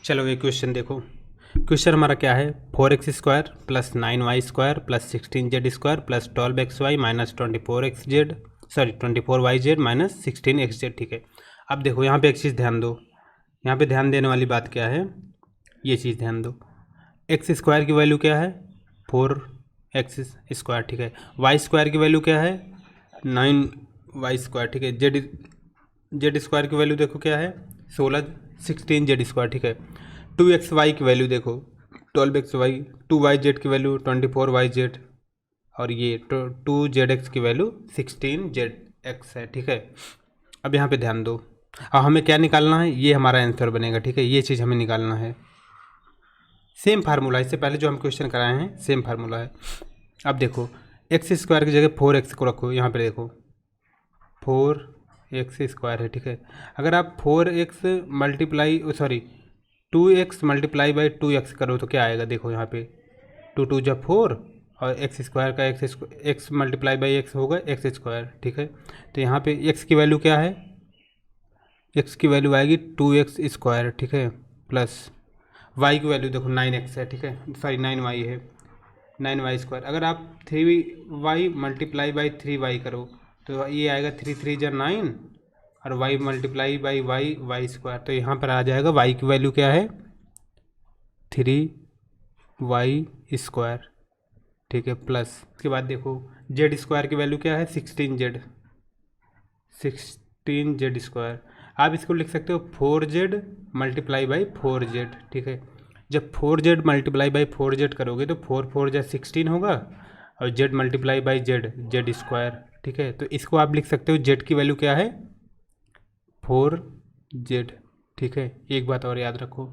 चलो ये क्वेश्चन देखो। क्वेश्चन हमारा क्या है, 4x² plus 9y² plus 16z² plus 12xy minus 24xz sorry 24yz minus 16xz। ठीक है, अब देखो यहाँ पे एक चीज़ ध्यान दो, यहाँ पे ध्यान देने वाली बात क्या है, ये चीज़ ध्यान दो। x² की वैल्यू क्या है 4x²। ठीक है, y² की वैल्यू क्या है 9y²। ठीक है, z² की वैल्यू देखो क्या है 16 ठीक है। 2xy की वैल्यू देखो 12xy, 2yz की वैल्यू 24yz और ये 2zx की वैल्यू 16zx है। ठीक है, अब यहाँ पे ध्यान दो, अब हमें क्या निकालना है, ये हमारा आंसर बनेगा। ठीक है, ये चीज़ हमें निकालना है। सेम फार्मूला, इससे पहले जो हम क्वेश्चन कराए हैं सेम फार्मूला है। अब देखो x² की जगह 4x को रखो, यहाँ पे देखो 4x² है। ठीक है, अगर आप 4x multiply sorry 2x multiply by 2x करो तो क्या आएगा, देखो यहाँ पे 2 2 जब 4 और x² का x मल्टीप्लाई बाई x होगा x²। ठीक है, तो यहाँ पे x की वैल्यू क्या है, x की वैल्यू आएगी 2x²। ठीक है, प्लस y की वैल्यू देखो 9x है। ठीक है, सॉरी 9y है, 9y²। अगर आप 3y मल्टीप्लाई बाई 3y करो तो ये आएगा 3 3 जा 9 और y मल्टीप्लाई बाई y² तो यहाँ पर आ जाएगा y की वैल्यू क्या है 3y²। ठीक है, प्लस उसके बाद देखो z² की वैल्यू क्या है 16z²। आप इसको लिख सकते हो 4z मल्टीप्लाई बाई 4z। ठीक है, जब 4z मल्टीप्लाई बाई 4z करोगे तो 4 4 जा 16 होगा और z मल्टीप्लाई बाई z²। ठीक है, तो इसको आप लिख सकते हो z की वैल्यू क्या है 4z। ठीक है, एक बात और याद रखो,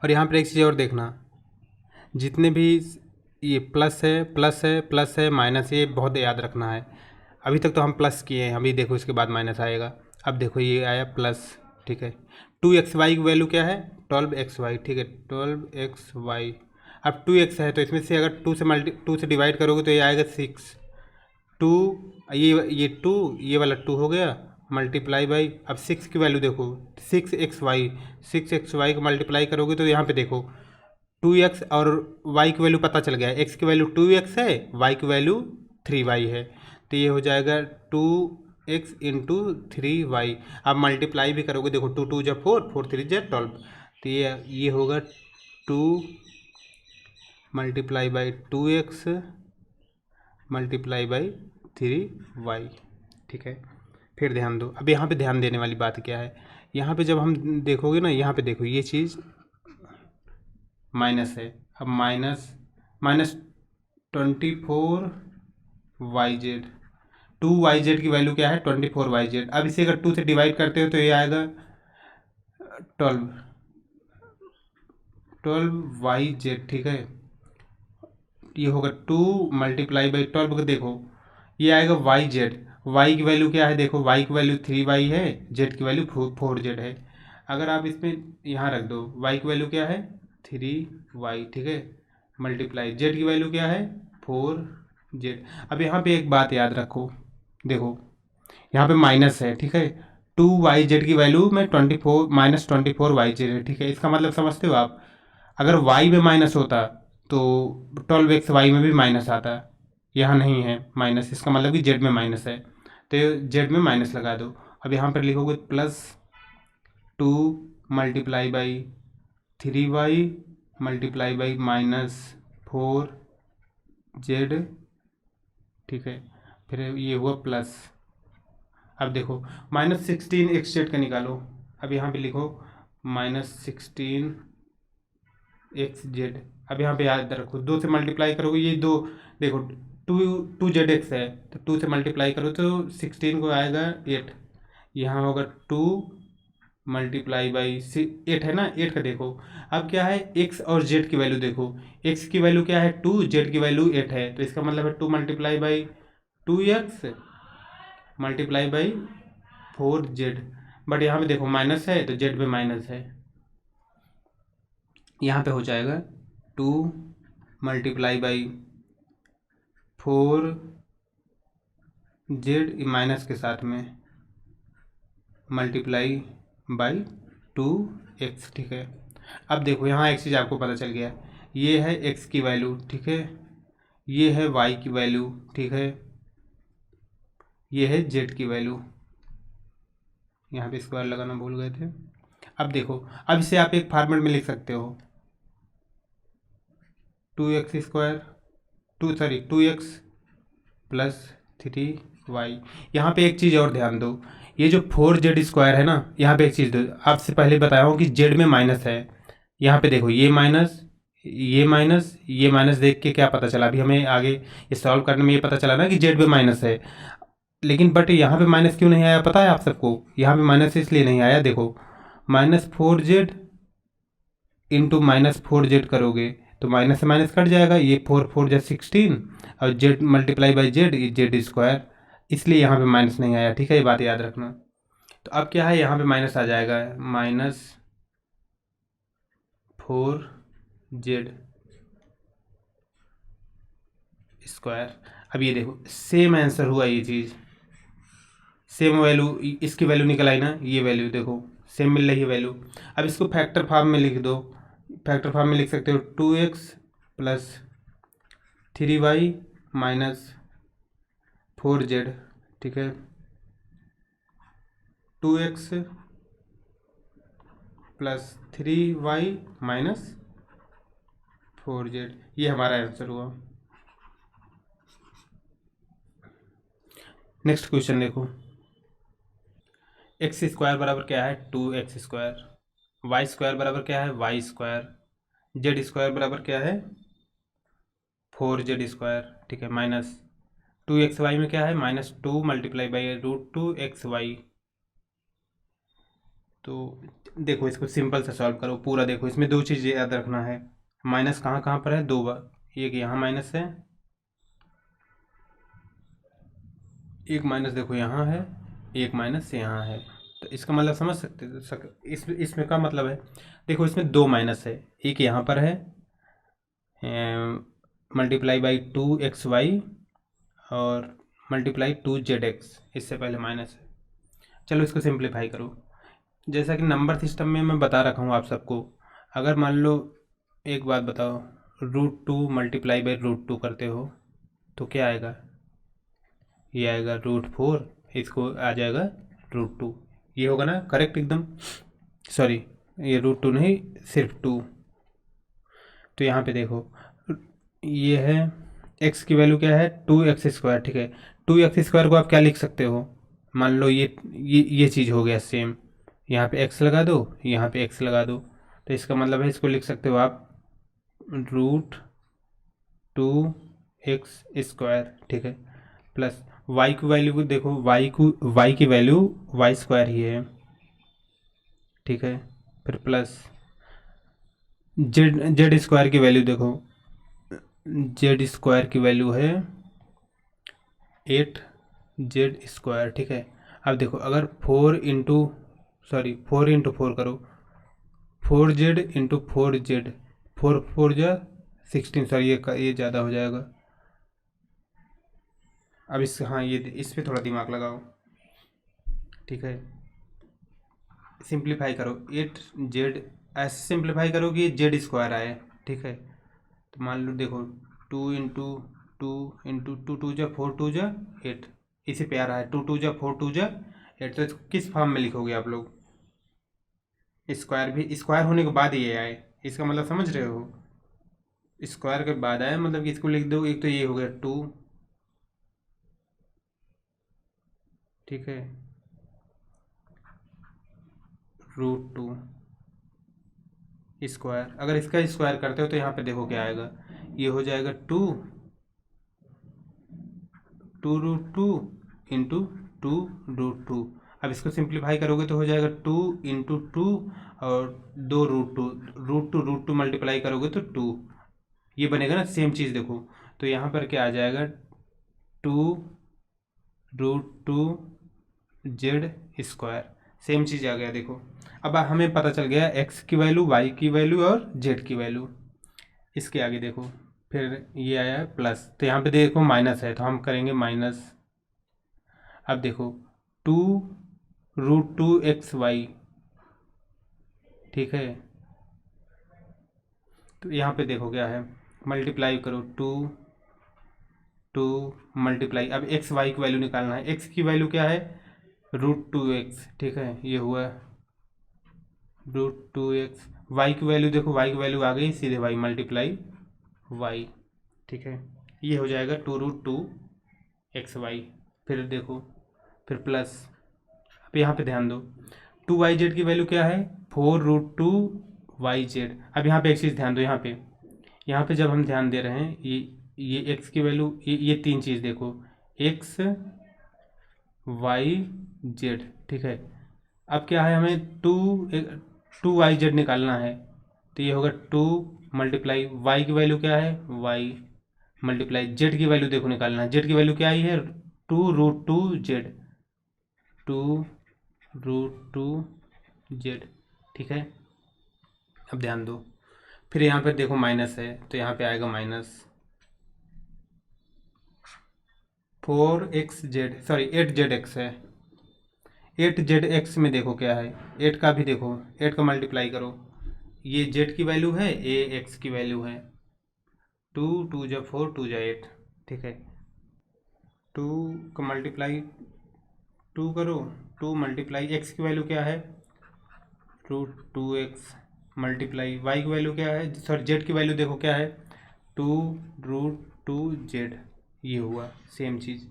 और यहाँ पर एक चीज़ और देखना, जितने भी ये प्लस है प्लस है प्लस है माइनस, ये बहुत याद रखना है। अभी तक तो हम प्लस किए हैं, अभी देखो इसके बाद माइनस आएगा। अब देखो ये आया प्लस। ठीक है, 2xy की वैल्यू क्या है 12xy। ठीक है, 12xy। अब 2x है तो इसमें से अगर 2 से डिवाइड करोगे तो ये आएगा 6। 2 ये 2 ये वाला 2 हो गया मल्टीप्लाई बाई, अब 6 की वैल्यू देखो 6xy को मल्टीप्लाई करोगे तो यहाँ पे देखो 2x और y की वैल्यू पता चल गया, x की वैल्यू 2x है, y की वैल्यू 3y है, तो ये हो जाएगा 2x इंटू 3y। अब मल्टीप्लाई भी करोगे देखो 2 2 जा 4 4 3 जा 12, तो ये होगा 2 multiply by 2x multiply by 3y। ठीक है, फिर ध्यान दो, अब यहाँ पे ध्यान देने वाली बात क्या है, यहाँ पे जब हम देखोगे ना, यहाँ पे देखो ये चीज़ माइनस है। अब माइनस 24yz, 2yz की वैल्यू क्या है 24yz। अब इसे अगर 2 से डिवाइड करते हो तो ये आएगा 12yz। ठीक है, ये होगा 2 मल्टीप्लाई बाई 12 को देखो ये आएगा yz। y की वैल्यू क्या है देखो, y की वैल्यू 3y है, z की वैल्यू 4z है। अगर आप इसमें यहाँ रख दो y की वैल्यू क्या है 3y। ठीक है, मल्टीप्लाई z की वैल्यू क्या है 4z। अब यहाँ पे एक बात याद रखो, देखो यहाँ पे माइनस है। ठीक है, 2yz की वैल्यू में 24 माइनस 24yz है। ठीक है, इसका मतलब समझते हो आप, अगर y में माइनस होता तो 12xy में भी माइनस आता, यहाँ नहीं है माइनस, इसका मतलब कि z में माइनस है, तो z में माइनस लगा दो। अब यहाँ पर लिखोगे plus 2 multiply by 3y multiply by minus 4z। ठीक है, फिर ये हुआ प्लस। अब देखो माइनस 16xz का निकालो, अब यहाँ पे लिखो माइनस 16xz। अब यहाँ पे याद रखो 2 से मल्टीप्लाई करोगे, ये 2 देखो 2zx है तो 2 से मल्टीप्लाई करो तो 16 को आएगा 8, यहाँ होगा 2 मल्टीप्लाई बाई 8 है ना, 8 का देखो। अब क्या है x और z की वैल्यू देखो, x की वैल्यू क्या है 2, z की वैल्यू 8 है, तो इसका मतलब है 2 multiply by 2x multiply by 4z। But यहाँ पे देखो माइनस है तो z में माइनस है, यहाँ पे हो जाएगा 2 मल्टीप्लाई बाई 4z माइनस के साथ में मल्टीप्लाई बाई 2x, ठीक है। अब देखो यहाँ एक चीज़ आपको पता चल गया, ये है x की वैल्यू, ठीक है, ये है y की वैल्यू, ठीक है, ये है z की वैल्यू। यहाँ पे स्क्वायर लगाना भूल गए थे। अब देखो, अब इसे आप एक फॉर्मेट में लिख सकते हो, 2x² 2x प्लस 3y। यहाँ पे एक चीज़ और ध्यान दो, ये जो 4z² है ना, यहाँ पे एक चीज़ दो, आपसे पहले बताया हूँ कि z में माइनस है। यहाँ पे देखो, ये माइनस, ये माइनस, ये माइनस, देख के क्या पता चला, अभी हमें आगे ये सॉल्व करने में ये पता चला ना कि z में माइनस है। लेकिन बट यहाँ पे माइनस क्यों नहीं आया पता है आप सबको? यहाँ पे माइनस इसलिए नहीं आया, देखो -4z इंटू -4z करोगे तो माइनस से माइनस कट जाएगा, ये 4 4 16 और z multiply by Z, z², इसलिए यहाँ पे माइनस नहीं आया, ठीक है, ये बात याद रखना। तो अब क्या है, यहाँ पे माइनस आ जाएगा, -4z²। अब ये देखो सेम आंसर हुआ, ये चीज़ सेम वैल्यू, इसकी वैल्यू निकल आई ना, ये वैल्यू देखो सेम मिल रही है वैल्यू। अब इसको फैक्टर फॉर्म में लिख दो, फैक्टर फॉर्म में लिख सकते हो 2x plus 3y minus 4z, ठीक है, 2x plus 3y minus 4z, ये हमारा आंसर हुआ। नेक्स्ट क्वेश्चन देखो, x² बराबर क्या है 2x², y² बराबर क्या है y², z² बराबर क्या है 4z², ठीक है, माइनस 2xy में क्या है -2 मल्टीप्लाई बाई √2xy। तो देखो इसको सिंपल से सॉल्व करो पूरा, देखो इसमें दो चीज़ें याद रखना है, माइनस कहाँ कहाँ पर है, दो बार, एक यहाँ माइनस है, एक माइनस देखो यहाँ है, एक माइनस यहाँ है। तो इसका मतलब समझ सकते इसमें का मतलब है, देखो इसमें दो माइनस है, एक यहाँ पर है मल्टीप्लाई बाई 2xy और मल्टीप्लाई 2zx, इससे पहले माइनस है। चलो इसको सिंप्लीफाई करो, जैसा कि नंबर सिस्टम में मैं बता रखा हूँ आप सबको। अगर मान लो, एक बात बताओ, √2 मल्टीप्लाई बाई √2 करते हो तो क्या आएगा, ये आएगा √4, इसको आ जाएगा √2, ये होगा ना करेक्ट एकदम, सॉरी ये √2 नहीं, सिर्फ 2। तो यहाँ पे देखो ये है x की वैल्यू क्या है 2x², ठीक है, 2x² को आप क्या लिख सकते हो, मान लो ये चीज़ हो गया सेम, यहाँ पे x लगा दो, यहाँ पे x लगा दो, तो इसका मतलब है इसको लिख सकते हो आप √2x², ठीक है, प्लस y की वैल्यू को देखो, y की वैल्यू y² ही है, ठीक है, फिर प्लस z² की वैल्यू देखो, z² की वैल्यू है 8z², ठीक है। अब देखो अगर 4 इंटू 4 करो, 4z इंटू 4z, 4 4 16, सॉरी ये ज़्यादा हो जाएगा। अब हाँ ये इस पर थोड़ा दिमाग लगाओ, ठीक है, सिंप्लीफाई करो, 8z ऐसे सिंप्लीफाई करो कि z² आए, ठीक है। तो मान लो देखो 2 इंटू 2 इंटू 2 2 = 4 2 = 8, इसी पे आ रहा है 2 2 = 4 2 = 8। तो इसको किस फॉर्म में लिखोगे आप लोग, स्क्वायर भी स्क्वायर होने के बाद ये आए, इसका मतलब समझ रहे हो, स्क्वायर के बाद आए मतलब कि इसको लिख दो, एक तो ये हो गया 2, ठीक है, √2 स्क्वायर, अगर इसका स्क्वायर करते हो तो यहाँ पे देखो क्या आएगा, ये हो जाएगा 2 √2 इंटू 2√2। अब इसको सिंप्लीफाई करोगे तो हो जाएगा 2 इंटू 2 और 2√2 मल्टीप्लाई करोगे तो 2, ये बनेगा ना सेम चीज़ देखो। तो यहाँ पर क्या आ जाएगा 2√2z², सेम चीज़ आ गया देखो। अब हमें पता चल गया x की वैल्यू, y की वैल्यू और z की वैल्यू। इसके आगे देखो फिर ये आया है प्लस, तो यहाँ पे देखो माइनस है तो हम करेंगे माइनस। अब देखो 2√2xy, ठीक है। तो यहाँ पे देखो क्या है, मल्टीप्लाई करो 2 मल्टीप्लाई, अब एक्स वाई की वैल्यू निकालना है। एक्स की वैल्यू क्या है, √2x, ठीक है, ये हुआ √2x। वाई की वैल्यू देखो, वाई की वैल्यू आ गई, सीधे वाई मल्टीप्लाई वाई, ठीक है, ये हो जाएगा 2√2xy। फिर देखो, फिर प्लस, अब यहाँ पे ध्यान दो, 2yz की वैल्यू क्या है, 4√2yz। अब यहाँ पे एक चीज़ ध्यान दो, यहाँ पे जब हम ध्यान दे रहे हैं, ये x की वैल्यू, ये तीन चीज़ देखो, x y z, ठीक है। अब क्या है, हमें 2yz निकालना है, तो ये होगा 2 मल्टीप्लाई y की वैल्यू क्या है, y मल्टीप्लाई z की वैल्यू देखो निकालना है। z की वैल्यू क्या आई है, 2√2z, 2√2z, ठीक है। अब ध्यान दो, फिर यहाँ पे देखो माइनस है, तो यहाँ पे आएगा -4xz, सॉरी 8zx है। 8zx में देखो क्या है, 8 का भी देखो, 8 का मल्टीप्लाई करो, ये z की वैल्यू है, ये x की वैल्यू है, 2 2 जा 4 2 जा 8, ठीक है। 2 का मल्टीप्लाई 2 करो, 2 मल्टीप्लाई एक्स की वैल्यू क्या है, √2x मल्टीप्लाई वाई की वैल्यू क्या है, सॉरी जेड की वैल्यू देखो क्या है, 2√2z, ये हुआ सेम चीज़।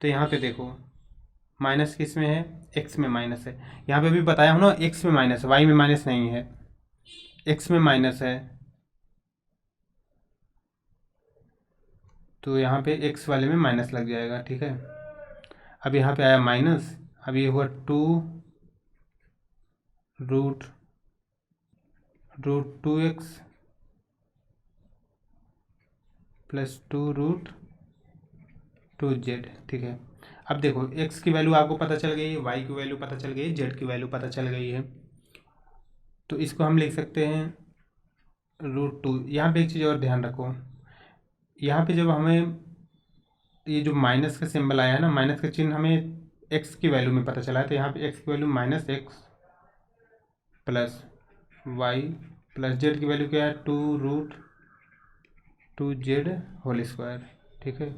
तो यहाँ पे देखो माइनस किस में है, एक्स में माइनस है। यहाँ पे भी बताया हूँ ना, एक्स में माइनस है, वाई में माइनस नहीं है, एक्स में माइनस है, तो यहाँ पे एक्स वाले में माइनस लग जाएगा, ठीक है। अब यहाँ पे आया माइनस, अब ये हुआ 2√2x प्लस 2√2z, ठीक है। अब देखो x की वैल्यू आपको पता चल गई है, y की वैल्यू पता चल गई है, z की वैल्यू पता चल गई है, तो इसको हम लिख सकते हैं √2। यहाँ पे एक चीज़ और ध्यान रखो, यहाँ पे जब हमें ये जो माइनस का सिंबल आया है ना, माइनस का चिन्ह हमें x की वैल्यू में पता चला है, तो यहाँ पे x की value -x plus y plus z की वैल्यू क्या है, 2√2z होल स्क्वायर, ठीक है।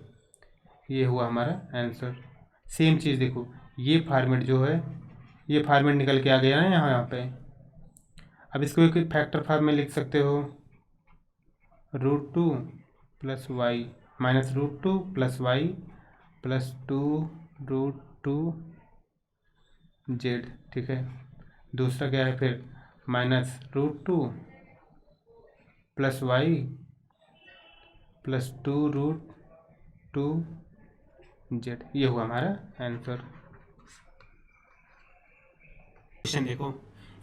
ये हुआ हमारा आंसर। सेम चीज़ देखो, ये फॉर्मेट जो है, ये फॉर्मेट निकल के आ गया है यहाँ पे। अब इसको एक फैक्टर फॉर्म में लिख सकते हो, √2 plus y minus √2 plus y plus 2√2z, ठीक है। दूसरा क्या है फिर, -√2 प्लस वाई प्लस 2√2z, ये हुआ हमारा आंसर। क्वेश्चन देखो,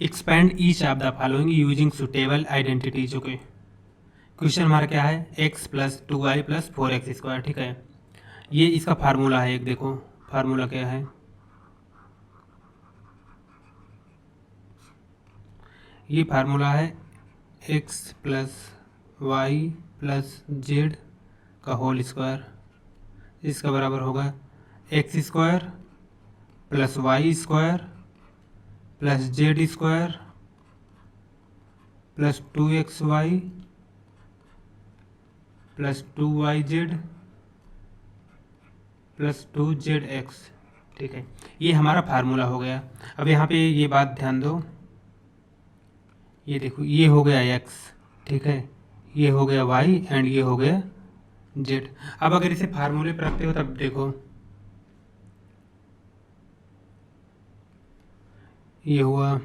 expand each of the following using suitable identities, okay. Question हमारा क्या है, x plus 2y plus 4x², ठीक है। ये इसका फार्मूला है, एक देखो फार्मूला क्या है, ये फार्मूला है x plus y plus z का होल स्क्वायर, इसका बराबर होगा x² plus y² plus z² plus 2xy plus 2yz plus 2zx, ठीक है। ये हमारा फार्मूला हो गया। अब यहाँ पे ये बात ध्यान दो, ये देखो ये हो गया x, ठीक है, ये हो गया y एंड ये हो गया z। अब अगर इसे फार्मूले पर रखते हो तब देखो, ये हुआ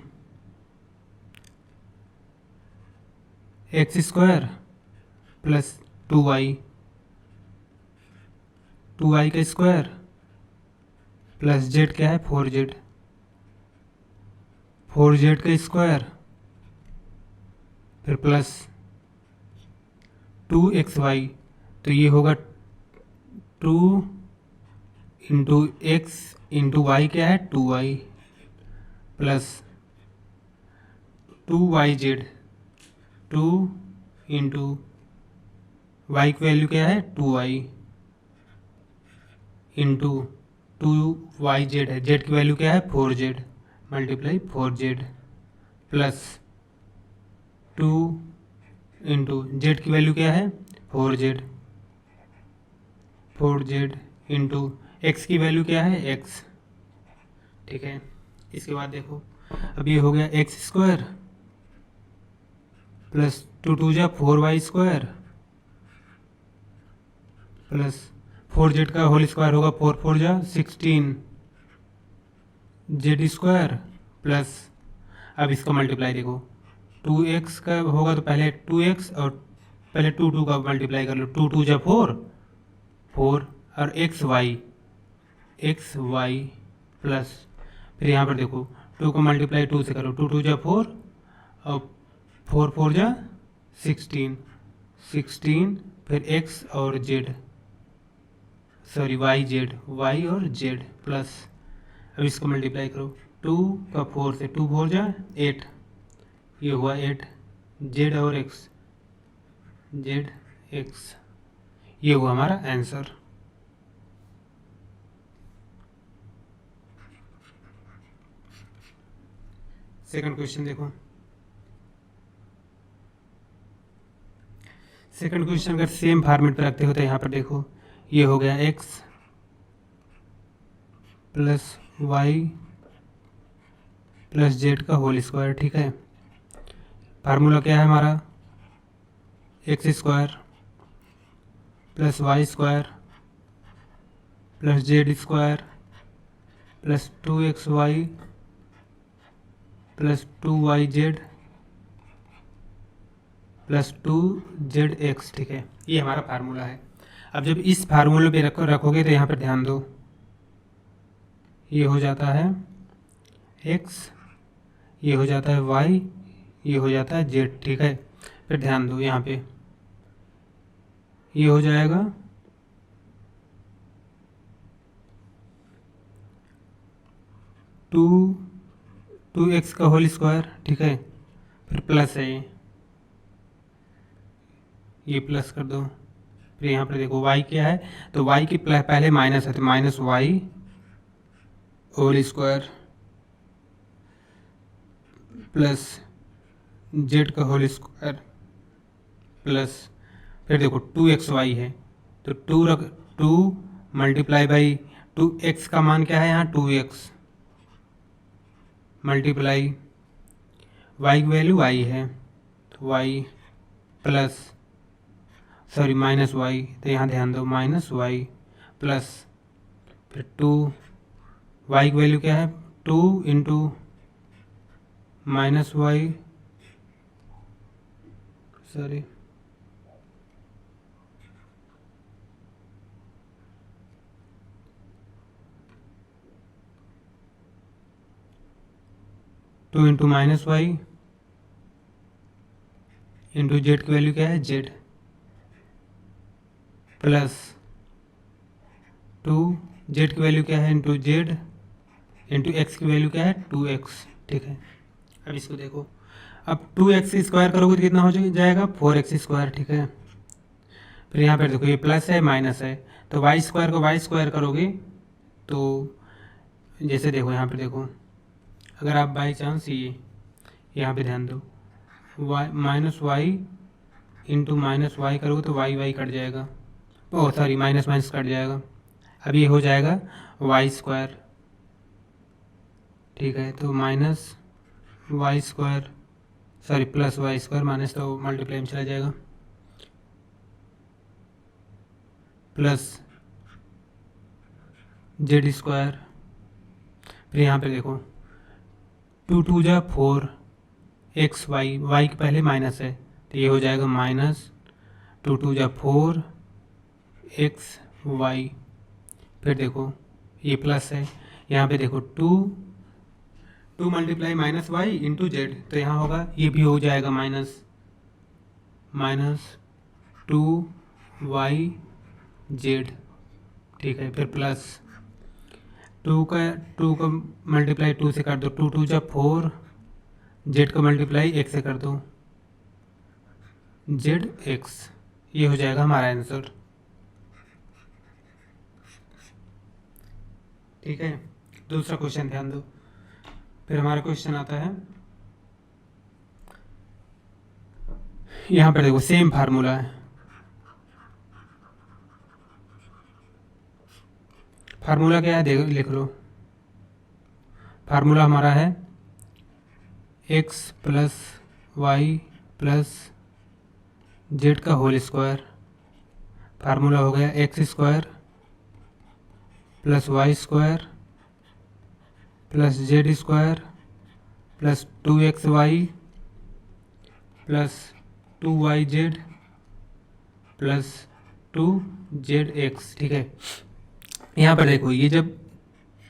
x² प्लस 2y, 2y का स्क्वायर प्लस z क्या है 4z, 4z का स्क्वायर फिर प्लस 2xy, तो ये होगा 2 इंटू एक्स इंटू वाई क्या है 2y plus 2yz, 2 into y की वैल्यू क्या है 2y इंटू 2yz है, z की वैल्यू क्या है 4z multiply 4z plus 2 into z की वैल्यू क्या है 4z, 4z इंटू एक्स की वैल्यू क्या है x, ठीक है। इसके बाद देखो अब ये हो गया एक्स स्क्वायर प्लस 2 जा 4y स्क्वायर प्लस 4z का होल स्क्वायर होगा 4 जा 16 जेड स्क्वायर प्लस अब इसका मल्टीप्लाई देखो 2x का होगा तो पहले 2x और पहले 2 का मल्टीप्लाई कर लो 2 जा 4 और एक्स वाई प्लस फिर यहाँ पर देखो 2 को मल्टीप्लाई 2 से करो 2 जा 4 और 4 जा 16 फिर x और z सॉरी वाई और z प्लस अब इसको मल्टीप्लाई करो 2 का 4 से 2 जा 8 ये हुआ 8 z और x ये हुआ हमारा आंसर। सेकंड क्वेश्चन देखो, सेकंड क्वेश्चन अगर सेम फॉर्मेट पर रखते हो तो यहाँ पर देखो ये हो गया x plus y plus z का होल स्क्वायर, ठीक है। फार्मूला क्या है हमारा x square plus y square plus z square plus 2xy plus 2yz plus 2zx, ठीक है। ये हमारा फार्मूला है। अब जब इस फार्मूले पे रखोगे तो यहाँ पर ध्यान दो ये हो जाता है x, ये हो जाता है y, ये हो जाता है z, ठीक है। फिर ध्यान दो यहाँ पे ये हो जाएगा 2x का होल स्क्वायर, ठीक है। फिर प्लस है ये प्लस कर दो। फिर यहाँ पर देखो y क्या है तो y की पहले माइनस है तो minus y whole square plus z का होल स्क्वायर प्लस फिर देखो 2xy है तो 2 मल्टीप्लाई बाई 2x का मान क्या है यहाँ 2x मल्टीप्लाई y की वैल्यू y है तो y plus sorry minus y, तो यहाँ ध्यान दो माइनस वाई प्लस फिर 2 y की वैल्यू क्या है 2 into minus y sorry 2 into minus y into z की वैल्यू क्या है जेड प्लस 2 जेड की वैल्यू क्या है इंटू जेड इंटू एक्स की वैल्यू क्या है 2x, ठीक है। अब इसको देखो अब 2x स्क्वायर करोगे तो कितना हो जाएगा 4x स्क्वायर, ठीक है। फिर यहाँ पर देखो ये प्लस है माइनस है तो वाई स्क्वायर को वाई स्क्वायर करोगे तो जैसे देखो यहाँ पर देखो अगर आप बाई चांस ये यहाँ पे ध्यान दो minus y into minus y करोगे तो वाई कट जाएगा, oh sorry minus minus cut जाएगा। अब ये हो जाएगा वाई स्क्वायर, ठीक है। तो minus y square sorry plus y square minus तो मल्टीप्लाई में चला जाएगा प्लस जेड स्क्वायर। फिर यहाँ पे देखो 2 जा 4 एक्स वाई के पहले माइनस है तो ये हो जाएगा माइनस 2 जा 4 एक्स वाई। फिर देखो ये प्लस है यहाँ पे देखो 2 multiply minus y into z तो यहाँ होगा ये भी हो जाएगा माइनस 2y जेड, ठीक है। फिर प्लस 2 का मल्टीप्लाई 2 से कर दो 2 जा 4 जेड का मल्टीप्लाई x से कर दो जेड एक्स, ये हो जाएगा हमारा आंसर, ठीक है। दूसरा क्वेश्चन ध्यान दो। फिर हमारा क्वेश्चन आता है यहाँ पर देखो सेम फार्मूला है, फार्मूला क्या है देखो लिख लो। फार्मूला हमारा है x plus y plus z का होल स्क्वायर। फार्मूला हो गया x square plus y square plus z square plus 2xy plus 2yz plus 2zx। ठीक है, यहाँ पर देखो ये जब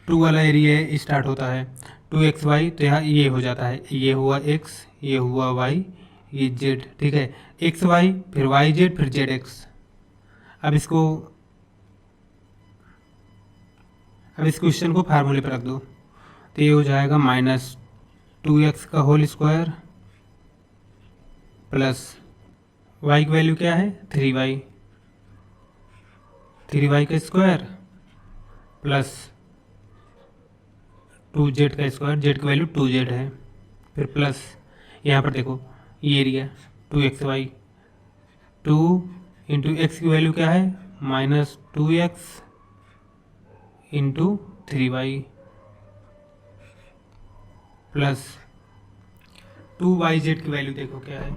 2 वाला एरिया स्टार्ट होता है 2xy, तो यहाँ ये हो जाता है, ये हुआ x, ये हुआ y, ये z। ठीक है, xy फिर yz फिर zx। अब इस क्वेश्चन को फार्मूले पर रख दो, तो ये हो जाएगा -2x का होल स्क्वायर प्लस y की वैल्यू क्या है 3y, 3y का स्क्वायर प्लस 2z का स्क्वायर, z की वैल्यू 2z है, फिर प्लस यहाँ पर देखो ये एरिया 2xy, 2 इंटू एक्स की वैल्यू क्या है -2x into 3y plus 2yz की वैल्यू देखो क्या है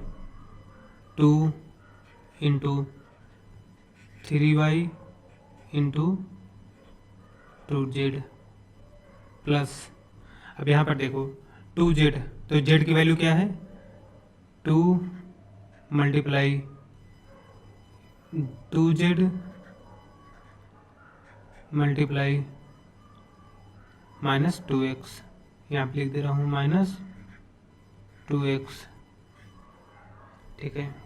2 into 3y into 2z plus, अब यहाँ पर देखो 2z, तो z की वैल्यू क्या है 2 मल्टीप्लाई 2z मल्टीप्लाई -2x, यहाँ पे लिख दे रहा हूँ -2x। ठीक है,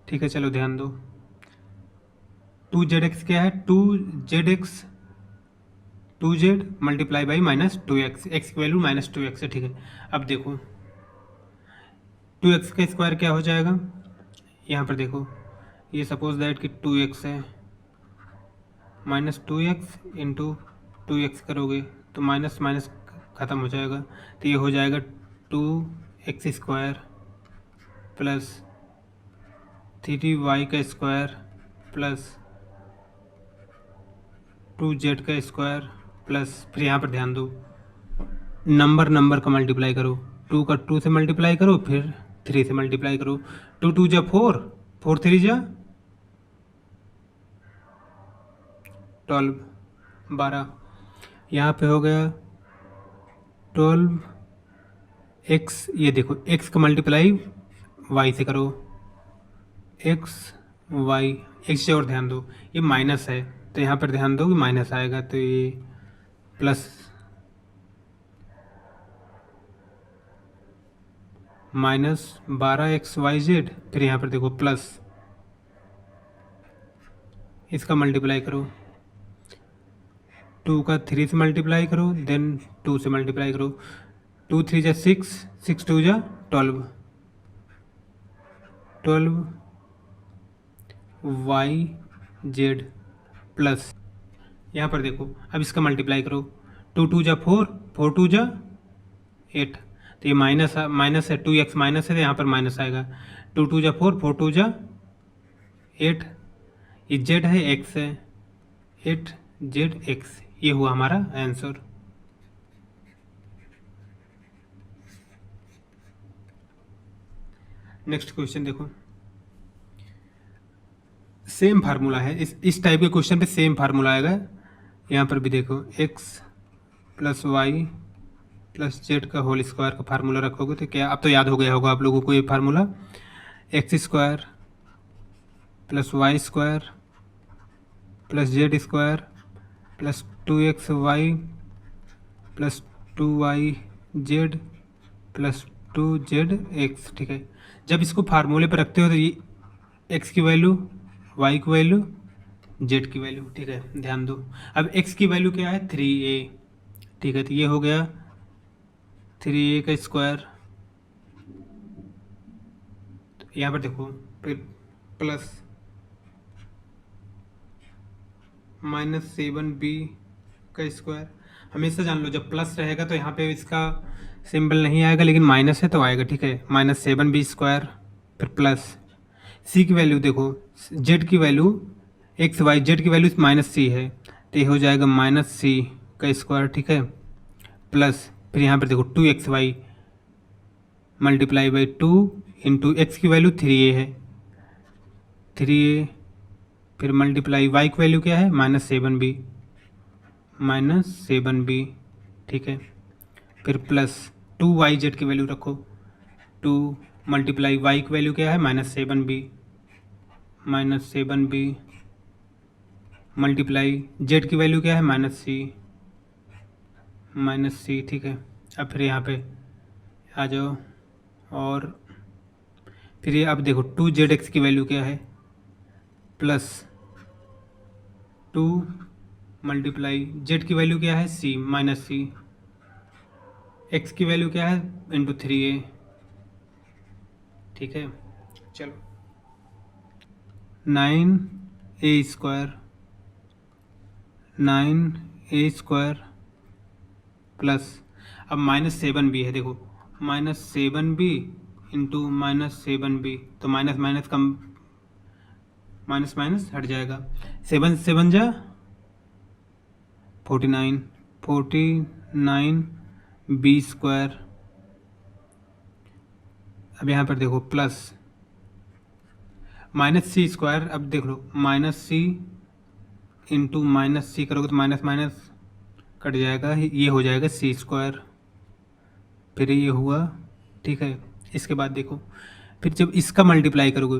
ठीक है, चलो ध्यान दो। 2zx क्या है 2z multiply by -2x, x की वैल्यू -2x है। ठीक है, अब देखो 2x का स्क्वायर क्या हो जाएगा, यहाँ पर देखो ये सपोज दैट कि 2x है, -2x इंटू 2x करोगे तो माइनस माइनस ख़त्म हो जाएगा, तो ये हो जाएगा 2x स्क्वायर प्लस 3y का स्क्वायर प्लस 2z का स्क्वायर प्लस, फिर यहाँ पर ध्यान दो नंबर का मल्टीप्लाई करो, 2 का 2 से मल्टीप्लाई करो, फिर 3 से मल्टीप्लाई करो, 2 2 जा 4, 4 3 जा 12, 12, यहाँ पे हो गया 12x, ये देखो x का मल्टीप्लाई y से करो, x y, x से और ध्यान दो ये माइनस है, तो यहाँ पर ध्यान दो कि माइनस आएगा, तो ये प्लस -12xyz, फिर यहाँ पर देखो प्लस, इसका मल्टीप्लाई करो, 2 का 3 से मल्टीप्लाई करो, देन 2 से मल्टीप्लाई करो, 2 3 जा 6, 6 2 जा 12, 12yz प्लस, यहाँ पर देखो अब इसका मल्टीप्लाई करो, 2 2 जा 4, 4 2 जा 8, तो ये माइनस है 2x माइनस है, तो यहाँ पर माइनस आएगा, 2 2 जा 4, 4 2 जा 8, ये z है x है 8zx, ये हुआ हमारा आंसर। नेक्स्ट क्वेश्चन देखो, सेम फार्मूला है, इस टाइप के क्वेश्चन पे सेम फार्मूला आएगा, यहाँ पर भी देखो x plus y plus z का होल स्क्वायर का फार्मूला रखोगे तो क्या, अब तो याद हो गया होगा आप लोगों को ये formula, x square plus y square plus z square plus 2xy plus 2yz plus 2zx। ठीक है, जब इसको फार्मूले पर रखते हो तो ये x की वैल्यू वाई की वैल्यू, जेड की वैल्यू, ठीक है, ध्यान दो। अब एक्स की वैल्यू क्या है 3a, ठीक है, तो ये हो गया 3a का स्क्वायर, यहाँ पर देखो, फिर प्लस -7b का स्क्वायर। हमेशा जान लो जब प्लस रहेगा तो यहाँ पे इसका सिंबल नहीं आएगा, लेकिन माइनस है तो आएगा, ठीक है, -7b स्क्वायर, फिर प्लस सी की वैल्यू देखो, जेड की वैल्यू एक्स वाई, जेड की वैल्यू -c है, तो ये हो जाएगा -c का स्क्वायर, ठीक है, प्लस फिर यहाँ पर देखो 2xy multiply by 2 into x की वैल्यू 3a है, 3a, फिर मल्टीप्लाई वाई की वैल्यू क्या है -7b, ठीक है, फिर प्लस 2y जेड की वैल्यू रखो, 2 मल्टीप्लाई वाई की वैल्यू क्या है -7b मल्टीप्लाई जेड की वैल्यू क्या है -c, ठीक है। अब फिर यहाँ पे आ जाओ, और फिर ये अब देखो 2zx की वैल्यू क्या है प्लस 2 मल्टीप्लाई जेड की वैल्यू क्या है c, एक्स की वैल्यू क्या है इंटू 3a, ठीक है। चलो 9a स्क्वायर प्लस, अब -7b है, देखो -7b इंटू -7b, तो माइनस माइनस कम, माइनस माइनस हट जाएगा, 7 7 जा 49b स्क्वायर। अब यहाँ पर देखो प्लस -c स्क्वायर, अब देख लो -c इंटू -c करोगे तो माइनस माइनस कट जाएगा, ये हो जाएगा c स्क्वायर, फिर ये हुआ, ठीक है। इसके बाद देखो फिर जब इसका मल्टीप्लाई करोगे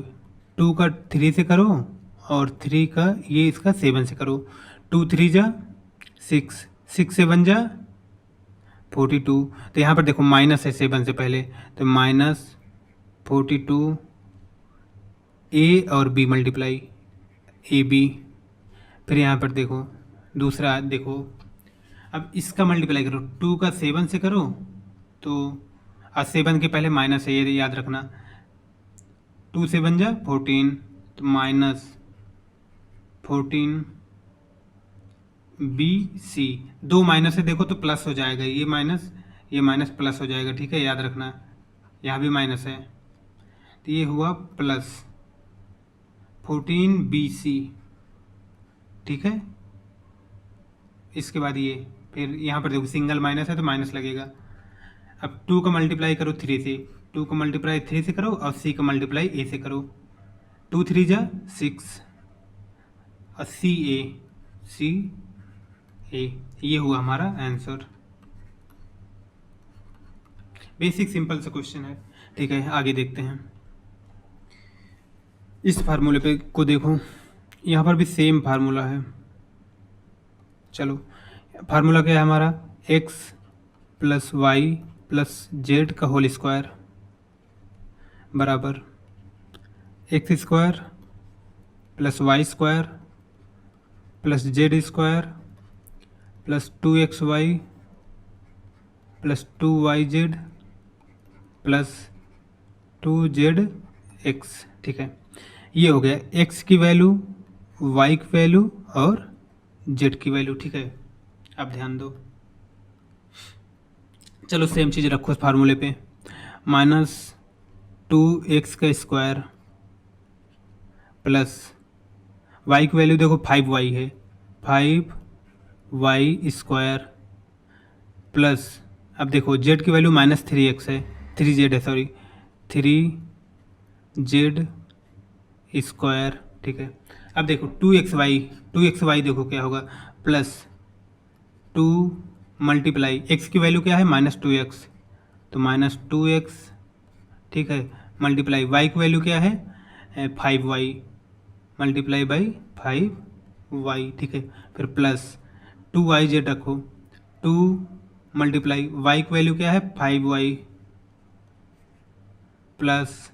2 का 3 से करो, और 3 का ये इसका 7 से करो, 2 3 जा 6, 6 7 जा 42, तो यहाँ पर देखो माइनस है 7 से पहले, तो -42 a और b मल्टीप्लाई ab, फिर यहाँ पर देखो दूसरा देखो, अब इसका मल्टीप्लाई करो, 2 का 7 से करो, तो 7 के पहले माइनस है, ये याद रखना, 2 7 जा 14, तो -14 BC, दो माइनस है देखो तो प्लस हो जाएगा, ये माइनस प्लस हो जाएगा, ठीक है, याद रखना, यहाँ भी माइनस है, तो ये हुआ प्लस 14 BC, ठीक है। इसके बाद ये फिर यहाँ पर देखो सिंगल माइनस है तो माइनस लगेगा, अब 2 का मल्टीप्लाई करो 3 से, 2 का मल्टीप्लाई 3 से करो, और c का मल्टीप्लाई a से करो, 2 3 जा 6, और c a, ये हुआ हमारा आंसर। बेसिक सिंपल सा क्वेश्चन है, ठीक है। आगे देखते हैं, इस फार्मूले पे को देखो, यहाँ पर भी सेम फार्मूला है। चलो फार्मूला क्या है हमारा, x plus y plus z का होल स्क्वायर बराबर x square plus y square plus z square plus 2xy plus 2yz plus 2zx, ठीक है। ये हो गया x की वैल्यू, y की वैल्यू और z की वैल्यू, ठीक है। अब ध्यान दो, चलो सेम चीज़ रखो इस फार्मूले पे, -2x का स्क्वायर प्लस y की वैल्यू देखो 5y है, 5y स्क्वायर प्लस, अब देखो z की वैल्यू -3x है, 3z है सॉरी, 3z स्क्वायर, ठीक है। अब देखो 2xy देखो क्या होगा, प्लस 2 मल्टीप्लाई x की वैल्यू क्या है -2x, तो -2x, ठीक है, मल्टीप्लाई y की वैल्यू क्या है 5y मल्टीप्लाई बाई 5y, ठीक है, फिर प्लस 2yz रखो, 2 मल्टीप्लाई y की वैल्यू क्या है 5y प्लस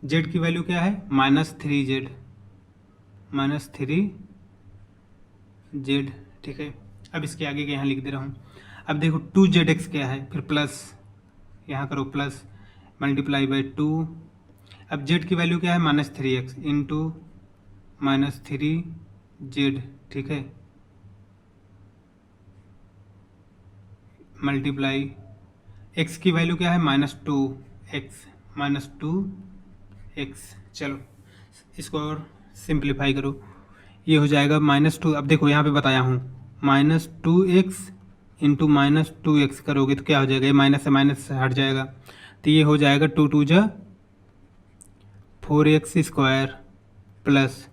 z की वैल्यू क्या है -3z, -3z, ठीक है। अब इसके आगे के यहाँ लिख दे रहा हूँ। अब देखो 2zx क्या है, फिर प्लस यहाँ करो प्लस मल्टीप्लाई बाई 2। अब z की वैल्यू क्या है -3x इंटू -3z, ठीक है, मल्टीप्लाई x की वैल्यू क्या है -2x। चलो इसको और सिंप्लीफाई करो, ये हो जाएगा -2। अब देखो यहाँ पे बताया हूँ -2x इंटू -2x करोगे तो क्या हो जाएगा, ये माइनस से माइनस हट जाएगा, तो ये हो जाएगा 2 2 जा 4x स्क्वायर प्लस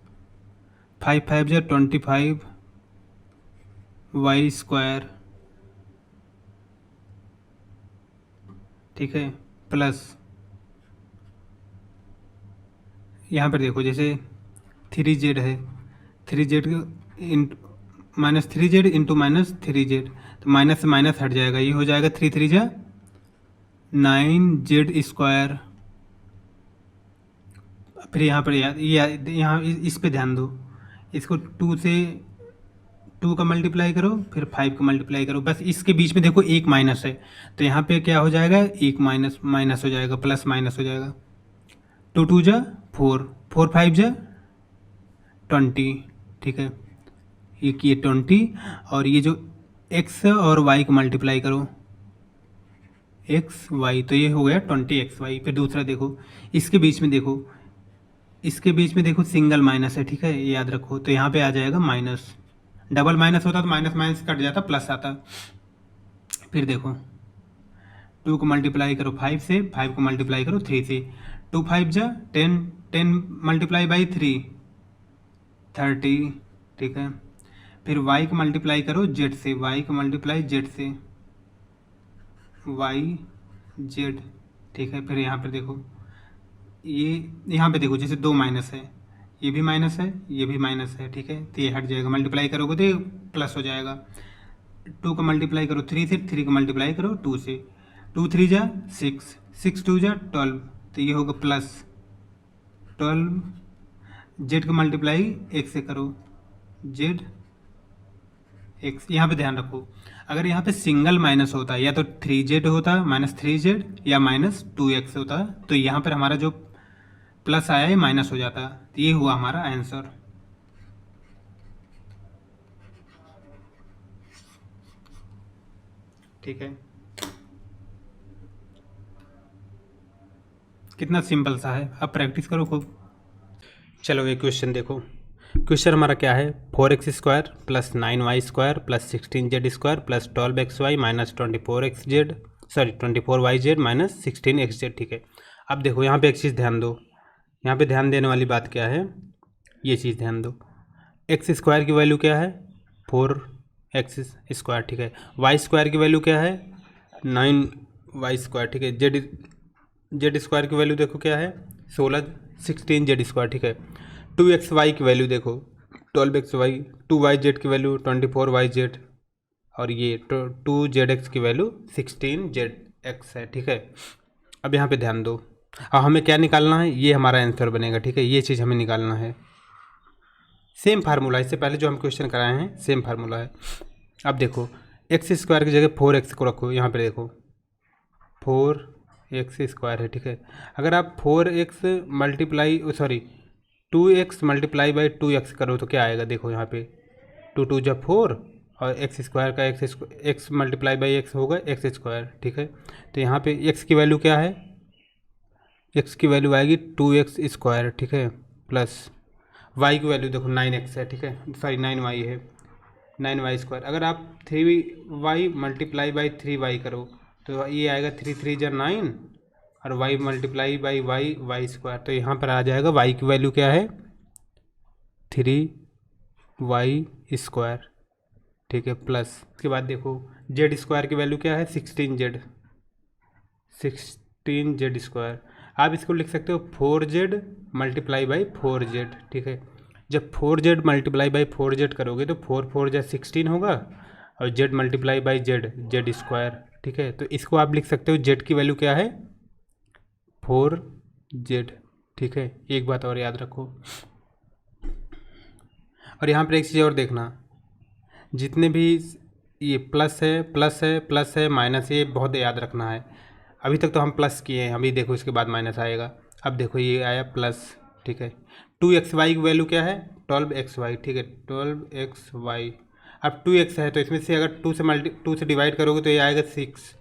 5 5 जा 25y स्क्वायर, ठीक है, प्लस यहाँ पर देखो जैसे 3z है, 3z -3z इंटू -3z, तो माइनस से माइनस हट जाएगा, ये हो जाएगा 3 3 जा 9z स्क्वायर। फिर यहाँ पर यहाँ इस पे ध्यान दो, इसको 2 से 2 का मल्टीप्लाई करो, फिर 5 का मल्टीप्लाई करो, बस इसके बीच में देखो एक माइनस है, तो यहाँ पे क्या हो जाएगा, एक माइनस माइनस हो जाएगा, प्लस माइनस हो जाएगा। 2 2 जा 4, 4 5 जा 20, ठीक है, ये 20, और ये जो x और y का मल्टीप्लाई करो x y, तो ये हो गया 20xy। फिर दूसरा देखो, इसके बीच में देखो, इसके बीच में देखो सिंगल माइनस है, ठीक है, ये याद रखो, तो यहाँ पे आ जाएगा माइनस, डबल माइनस होता तो माइनस माइनस कट जाता, प्लस आता। फिर देखो 2 को मल्टीप्लाई करो 5 से, 5 को मल्टीप्लाई करो 3 से, 2 5 जा 10, 10 मल्टीप्लाई बाई 3 30, ठीक है। फिर y को मल्टीप्लाई करो z से, y को मल्टीप्लाई z से y z, ठीक है। फिर यहाँ पर देखो, ये यहाँ पे देखो जैसे 2 माइनस है, ये भी माइनस है, ये भी माइनस है, ठीक है, तो ये हट जाएगा, मल्टीप्लाई करोगे तो ये प्लस हो जाएगा। 2 का मल्टीप्लाई करो 3 से, 3 का मल्टीप्लाई करो 2 से, 2 3 जा 6, 6 2 जा 12, तो ये होगा प्लस 12। जेड का मल्टीप्लाई x से करो, जेड x, यहाँ पे ध्यान रखो, अगर यहाँ पे सिंगल माइनस होता या तो 3z होता -3z या -2x होता, तो यहाँ पर हमारा जो प्लस आया है माइनस हो जाता, तो ये हुआ हमारा आंसर। ठीक है, कितना सिंपल सा है, अब प्रैक्टिस करो खूब। चलो ये क्वेश्चन देखो, क्वेश्चन हमारा क्या है, 4x square plus 9y square plus 16z square plus 12xy minus 24yz minus 16xz, ठीक है। अब देखो यहाँ पे एक चीज़ ध्यान दो, यहाँ पे ध्यान देने वाली बात क्या है, ये चीज़ ध्यान दो, एक्स स्क्वायर की वैल्यू क्या है 4x स्क्वायर, ठीक है, वाई स्क्वायर की वैल्यू क्या है 9y स्क्वायर, ठीक है, जेड स्क्वायर की वैल्यू देखो क्या है 16z स्क्वायर, ठीक है। 2xy की वैल्यू देखो 12xy, 2yz की वैल्यू 24yz, और ये 2zx की वैल्यू 16zx है, ठीक है। अब यहाँ पे ध्यान दो, अब हमें क्या निकालना है, ये हमारा आंसर बनेगा, ठीक है, ये चीज़ हमें निकालना है। सेम फार्मूला, इससे पहले जो हम क्वेश्चन कराए हैं सेम फार्मूला है। अब देखो एक्स स्क्वायर की जगह 4x को रखो, यहाँ पे देखो 4x स्क्वायर है, ठीक है। अगर आप 4x multiply 2x multiply by 2x करो तो क्या आएगा, देखो यहाँ पे 2 2 जा 4 और एक्स स्क्वायर का एक्स मल्टीप्लाई बाई एक्स होगा एक्स स्क्वायर, ठीक है। तो यहाँ पे x की वैल्यू क्या है, x की वैल्यू आएगी 2x स्क्वायर, ठीक है, प्लस y की वैल्यू देखो 9x है, ठीक है, 9y है, 9y स्क्वायर। अगर आप 3y मल्टीप्लाई बाई 3y करो तो ये आएगा 3 3 जा 9 और y multiply by y square, तो यहाँ पर आ जाएगा y की वैल्यू क्या है 3y स्क्वायर, ठीक है, प्लस उसके बाद देखो z स्क्वायर की वैल्यू क्या है 16z स्क्वायर। आप इसको लिख सकते हो 4z मल्टीप्लाई बाई 4z, ठीक है। जब 4z मल्टीप्लाई बाई 4z करोगे तो 4 4 जा 16 होगा और z multiply by z square, ठीक है। तो इसको आप लिख सकते हो z की वैल्यू क्या है 4z, ठीक है। एक बात और याद रखो, और यहाँ पर एक चीज़ और देखना, जितने भी ये प्लस है प्लस है प्लस है माइनस, ये बहुत याद रखना है। अभी तक तो हम प्लस किए हैं, अभी देखो इसके बाद माइनस आएगा। अब देखो ये आया प्लस, ठीक है। 2xy की वैल्यू क्या है? 12xy, ठीक है, 12xy। अब 2x है तो इसमें से अगर 2 से डिवाइड करोगे तो ये आएगा 6।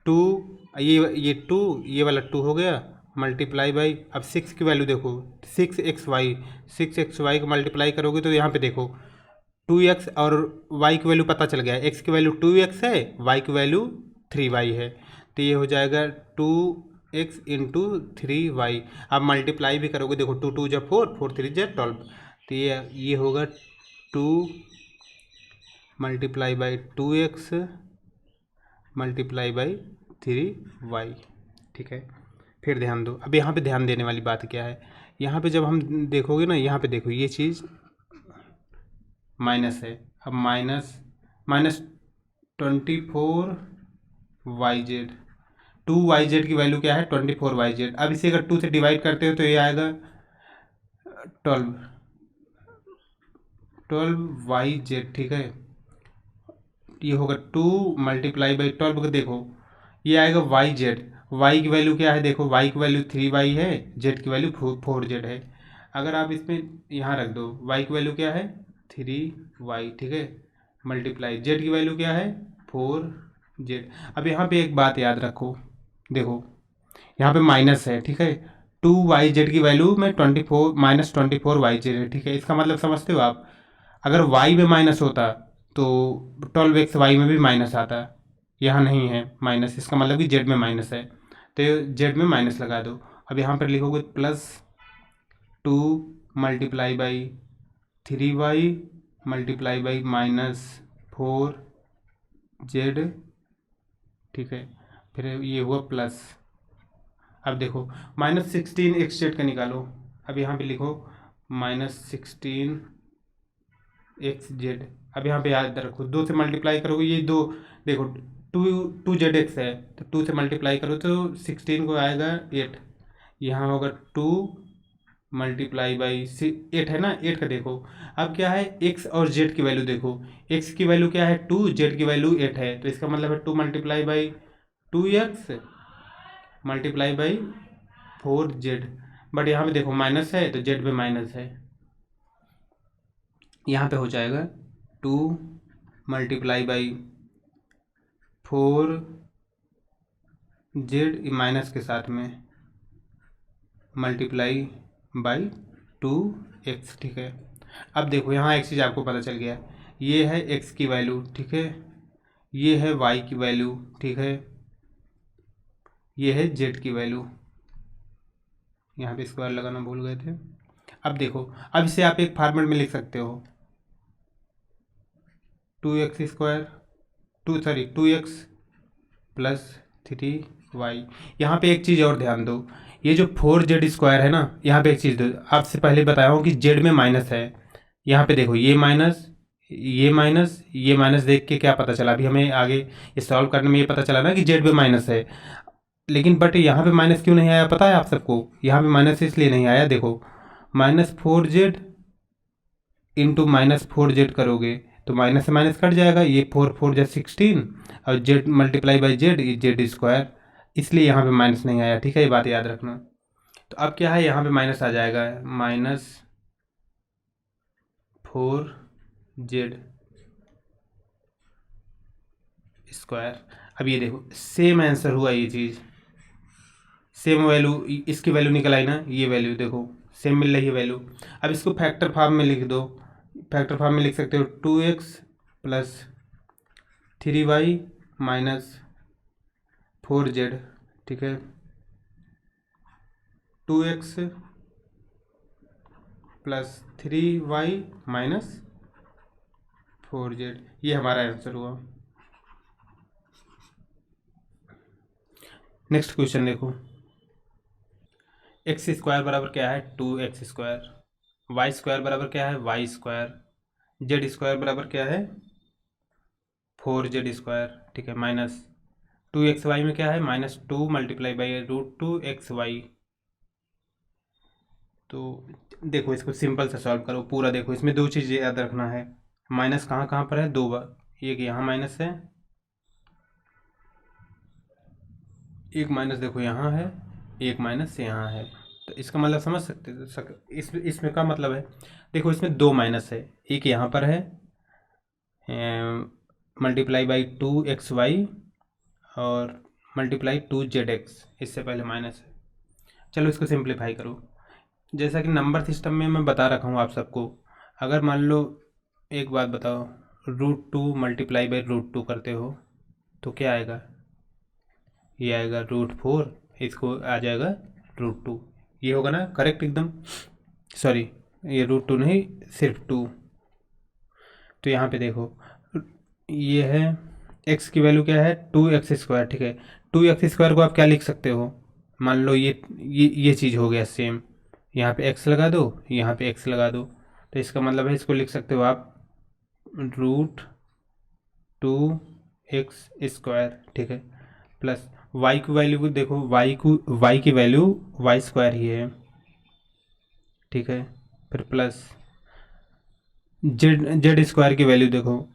2, ये 2, ये वाला 2 हो गया, मल्टीप्लाई बाई, अब 6 की वैल्यू देखो, 6xy, 6xy को मल्टीप्लाई करोगे तो यहाँ पे देखो 2x और y की वैल्यू पता चल गया है। x की वैल्यू 2x है, y की वैल्यू 3y है, तो ये हो जाएगा 2x इंटू 3y। अब मल्टीप्लाई भी करोगे, देखो 2 2 जा 4, 4 3 जा 12, तो ये होगा 2 multiply by 2x multiply by 3y, ठीक है। फिर ध्यान दो, अब यहाँ पे ध्यान देने वाली बात क्या है, यहाँ पे जब हम देखोगे ना, यहाँ पे देखो ये चीज़ माइनस है। अब माइनस 24yz, 2yz की वैल्यू क्या है? 24yz। अब इसे अगर 2 से डिवाइड करते हो तो ये आएगा 12yz, ठीक है। ये होगा 2 मल्टीप्लाई बाई 12 को देखो, ये आएगा yz। y की वैल्यू क्या है? देखो y की वैल्यू 3y है, z की वैल्यू 4z है। अगर आप इसमें यहाँ रख दो, y की वैल्यू क्या है? 3y, ठीक है, मल्टीप्लाई z की वैल्यू क्या है? 4z। अब यहाँ पे एक बात याद रखो, देखो यहाँ पे माइनस है, ठीक है, 2yz की वैल्यू में 24 माइनस 24yz है, ठीक है। इसका मतलब समझते हो आप? अगर y में माइनस होता तो 12xy में भी माइनस आता, यहाँ नहीं है माइनस, इसका मतलब कि z में माइनस है, तो z में माइनस लगा दो। अब यहाँ पर लिखोगे plus 2 multiply by 3y multiply by minus 4z, ठीक है, फिर ये हुआ प्लस। अब देखो -16xz का निकालो, अब यहाँ पे लिखो -16xz। अब यहाँ पे याद रखो, 2 से मल्टीप्लाई करोगे, ये 2 देखो 2zx है, तो 2 से मल्टीप्लाई करो तो 16 को आएगा 8, यहाँ होगा 2 मल्टीप्लाई बाई 8 है ना, 8 का देखो। अब क्या है, x और z की वैल्यू देखो, x की वैल्यू क्या है 2, z की वैल्यू 8 है, तो इसका मतलब है 2 multiply by 2x multiply by 4z। But यहाँ पे देखो माइनस है तो z पे माइनस है, यहाँ पे हो जाएगा 2 मल्टीप्लाई बाई 4z माइनस के साथ में मल्टीप्लाई बाई 2x, ठीक है। अब देखो यहाँ एक चीज़ आपको पता चल गया, ये है x की वैल्यू, ठीक है, ये है y की वैल्यू, ठीक है, ये है z की वैल्यू, यहाँ पे स्क्वायर लगाना भूल गए थे। अब देखो, अब इसे आप एक फॉर्मेट में लिख सकते हो, 2x प्लस 3y। यहाँ पे एक चीज़ और ध्यान दो, ये जो 4z² है ना, यहाँ पे एक चीज़ दो, आपसे पहले बताया हूँ कि z में माइनस है। यहाँ पे देखो ये माइनस, ये माइनस, ये माइनस, देख के क्या पता चला, अभी हमें आगे ये सॉल्व करने में ये पता चला ना कि z में माइनस है। लेकिन बट यहाँ पे माइनस क्यों नहीं आया पता है आप सबको? यहाँ पे माइनस इसलिए नहीं आया, देखो -4z इंटू -4z करोगे तो माइनस से माइनस कट जाएगा, ये 4 4 जा 16 और z multiply by z, z², इसलिए यहाँ पे माइनस नहीं आया, ठीक है, ये बात याद रखना। तो अब क्या है, यहाँ पे माइनस आ जाएगा, -4z²। अब ये देखो सेम आंसर हुआ, ये चीज़ सेम वैल्यू, इसकी वैल्यू निकल आई ना, ये वैल्यू देखो सेम मिल रही है वैल्यू। अब इसको फैक्टर फॉर्म में लिख दो, फैक्टर फॉर्म में लिख सकते हो 2x plus 3y minus 4z, ठीक है, 2x plus 3y minus 4z, ये हमारा आंसर हुआ। नेक्स्ट क्वेश्चन देखो, x² बराबर क्या है 2x², y² बराबर क्या है y², z² बराबर क्या है 4z², ठीक है, माइनस 2xy में क्या है -2 मल्टीप्लाई बाई √2xy, तो देखो इसको सिंपल से सॉल्व करो पूरा। देखो इसमें दो चीज़ें याद रखना है, माइनस कहाँ कहाँ पर है, दो बार, एक यहाँ माइनस है, एक माइनस देखो यहाँ है, एक माइनस यहाँ है। तो इसका मतलब समझ सकते इसमें का मतलब है, देखो इसमें दो माइनस है, एक यहाँ पर है मल्टीप्लाई बाई 2xy और मल्टीप्लाई 2zx, इससे पहले माइनस है। चलो इसको सिंप्लीफाई करो। जैसा कि नंबर सिस्टम में मैं बता रखा हूँ आप सबको, अगर मान लो एक बात बताओ, √2 मल्टीप्लाई बाई √2 करते हो तो क्या आएगा, ये आएगा √4, इसको आ जाएगा √2, ये होगा ना करेक्ट एकदम। सॉरी, ये √2 नहीं, सिर्फ 2। तो यहाँ पे देखो ये है, x की वैल्यू क्या है, 2x², ठीक है। 2x² को आप क्या लिख सकते हो, मान लो ये चीज़ हो गया सेम, यहाँ पे x लगा दो, यहाँ पे x लगा दो, तो इसका मतलब है इसको लिख सकते हो आप √2x², ठीक है, प्लस y की वैल्यू को देखो, y की वैल्यू y² ही है, ठीक है, फिर प्लस z² की वैल्यू देखो,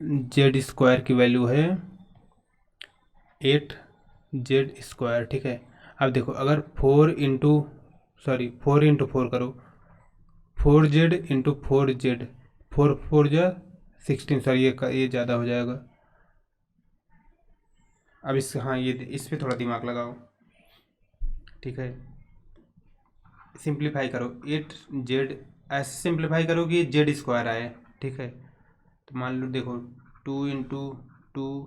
z² की वैल्यू है 8z², ठीक है। अब देखो अगर 4 इंटू 4 करो, 4z इंटू 4z, 4 4 जा 16, सॉरी ये ज़्यादा हो जाएगा। अब हाँ ये इस पर थोड़ा दिमाग लगाओ, ठीक है, सिंप्लीफाई करो, 8z ऐसे सिंप्लीफाई करो कि z² आए, ठीक है। तो मान लो देखो 2 इंटू 2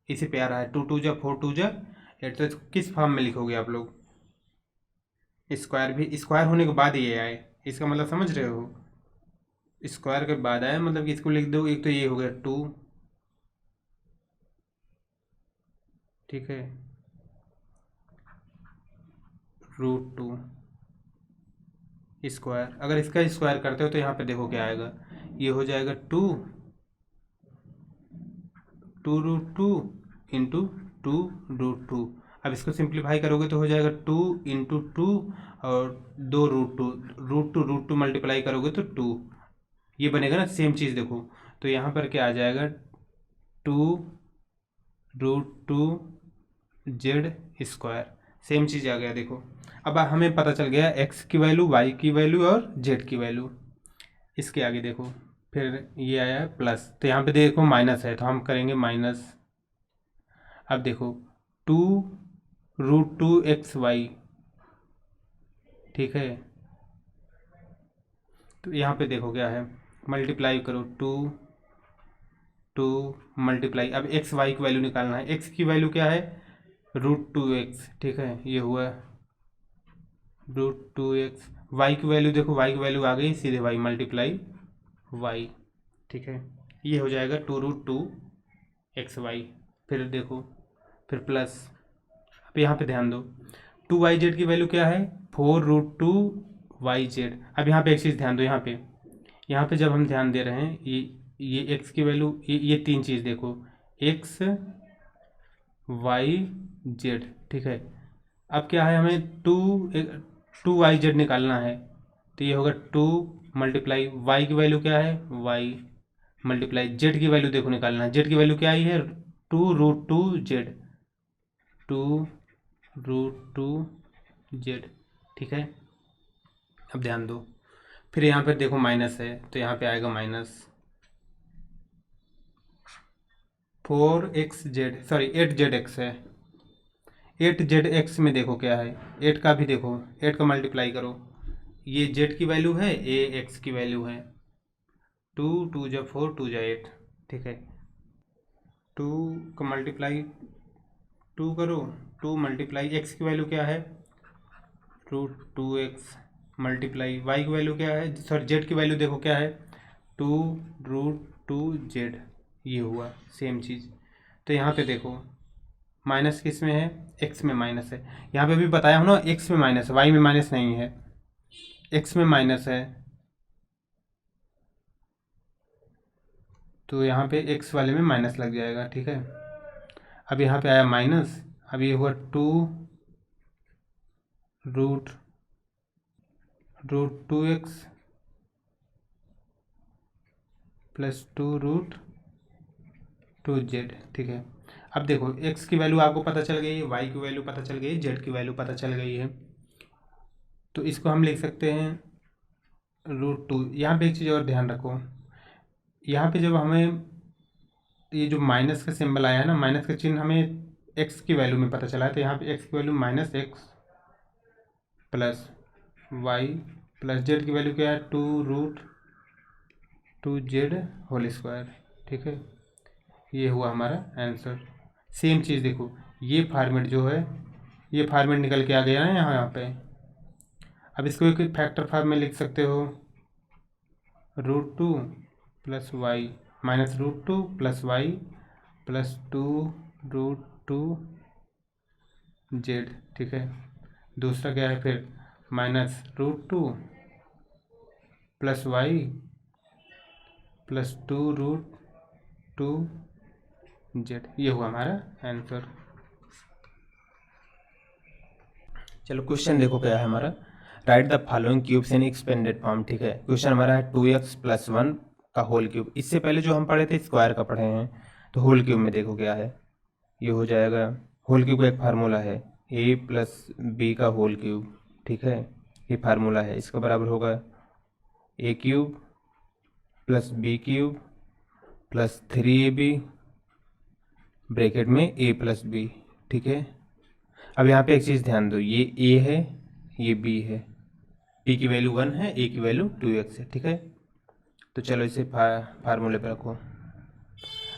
इसी पे आ रहा है, 2 2 जा 4 2 जा 8, तो किस फॉर्म में लिखोगे आप लोग, स्क्वायर भी स्क्वायर होने के बाद ये आए, इसका मतलब समझ रहे हो, स्क्वायर के बाद आया मतलब कि इसको लिख दो, एक तो ये हो गया 2, ठीक है, √2 स्क्वायर, अगर इसका स्क्वायर करते हो तो यहाँ पे देखो क्या आएगा, ये हो जाएगा 2 √2 इंटू 2 √2। अब इसको सिंप्लीफाई करोगे तो हो जाएगा 2 इंटू 2 और 2 √2, √2 मल्टीप्लाई करोगे तो 2, ये बनेगा ना सेम चीज़ देखो। तो यहाँ पर क्या आ जाएगा, 2 √2z², सेम चीज़ आ गया देखो। अब हमें पता चल गया x की वैल्यू, y की वैल्यू और z की वैल्यू। इसके आगे देखो फिर ये आया है प्लस, तो यहाँ पे देखो माइनस है तो हम करेंगे माइनस। अब देखो 2 √2xy, ठीक है, तो यहाँ पे देखो क्या है, मल्टीप्लाई करो 2 मल्टीप्लाई, अब एक्स वाई की वैल्यू निकालना है, एक्स की वैल्यू क्या है, √2x, ठीक है, ये हुआ √2x। वाई की वैल्यू देखो, वाई की वैल्यू आ गई, सीधे वाई मल्टीप्लाई वाई, ठीक है, ये हो जाएगा 2 √2xy। फिर देखो फिर प्लस, अब यहाँ पे ध्यान दो, 2yz की वैल्यू क्या है, 4 √2yz। अब यहाँ पे एक चीज़ ध्यान दो, यहाँ पे जब हम ध्यान दे रहे हैं, ये x की वैल्यू, ये तीन चीज़ देखो, x y z, ठीक है। अब क्या है, हमें 2yz निकालना है, तो ये होगा 2 मल्टीप्लाई y की वैल्यू क्या है, y मल्टीप्लाई z की वैल्यू देखो निकालना है, z की वैल्यू क्या आई है, 2 √2z, 2 √2z, ठीक है। अब ध्यान दो, फिर यहाँ पे देखो माइनस है तो यहाँ पे आएगा माइनस 4xz, सॉरी 8zx है, 8zx में देखो क्या है, 8 का भी देखो, 8 का मल्टीप्लाई करो, ये z की वैल्यू है, ये x की वैल्यू है, 2 2 जा 4 2 जा 8, ठीक है, 2 का मल्टीप्लाई 2 करो, 2 मल्टीप्लाई x की वैल्यू क्या है, √2x मल्टीप्लाई y की वैल्यू क्या है, सॉरी z की वैल्यू देखो क्या है, 2 √2z, ये हुआ सेम चीज़। तो यहाँ पे देखो माइनस किस में है, x में माइनस है, यहाँ पे भी बताया हूँ ना, x में माइनस है, y में माइनस नहीं है, x में माइनस है, तो यहाँ पे x वाले में माइनस लग जाएगा, ठीक है। अब यहाँ पे आया माइनस, अब ये हुआ 2 root 2x plus 2 root 2z। ठीक है, अब देखो x की वैल्यू आपको पता चल गई है, y की वैल्यू पता चल गई है, z की वैल्यू पता चल गई है। तो इसको हम लिख सकते हैं √2। यहाँ पे एक चीज़ और ध्यान रखो, यहाँ पे जब हमें ये जो माइनस का सिंबल आया है ना, माइनस का चिन्ह हमें x की वैल्यू में पता चला है, तो यहाँ पे x की value -x plus y plus z की वैल्यू क्या है 2√2z होल स्क्वायर। ठीक है, ये हुआ हमारा आंसर। सेम चीज़ देखो, ये फॉर्मेट जो है, ये फॉर्मेट निकल के आ गया ना यहाँ पे। अब इसको एक फैक्टर फॉर्म में लिख सकते हो, √2 plus y minus √2 plus y plus 2√2z। ठीक है, दूसरा क्या है फिर -√2 प्लस वाई प्लस 2√2z। ये हुआ हमारा आंसर। चलो क्वेश्चन देखो क्या है हमारा, right the following cubes in expanded form. ठीक है, क्वेश्चन हमारा है 2x प्लस 1 का होल क्यूब। इससे पहले जो हम पढ़े थे स्क्वायर का पढ़े हैं, तो होल क्यूब में देखो क्या है, ये हो जाएगा होल क्यूब का एक फार्मूला है a प्लस बी का होल क्यूब। ठीक है, ये फार्मूला है, इसका बराबर होगा a cube plus b cube plus 3ab bracket में a प्लस बी। ठीक है, अब यहाँ पे एक चीज़ ध्यान दो, ये a है, ये b है, b की वैल्यू 1 है, a की वैल्यू 2x है। ठीक है, तो चलो इसे फार्मूले पे रखो।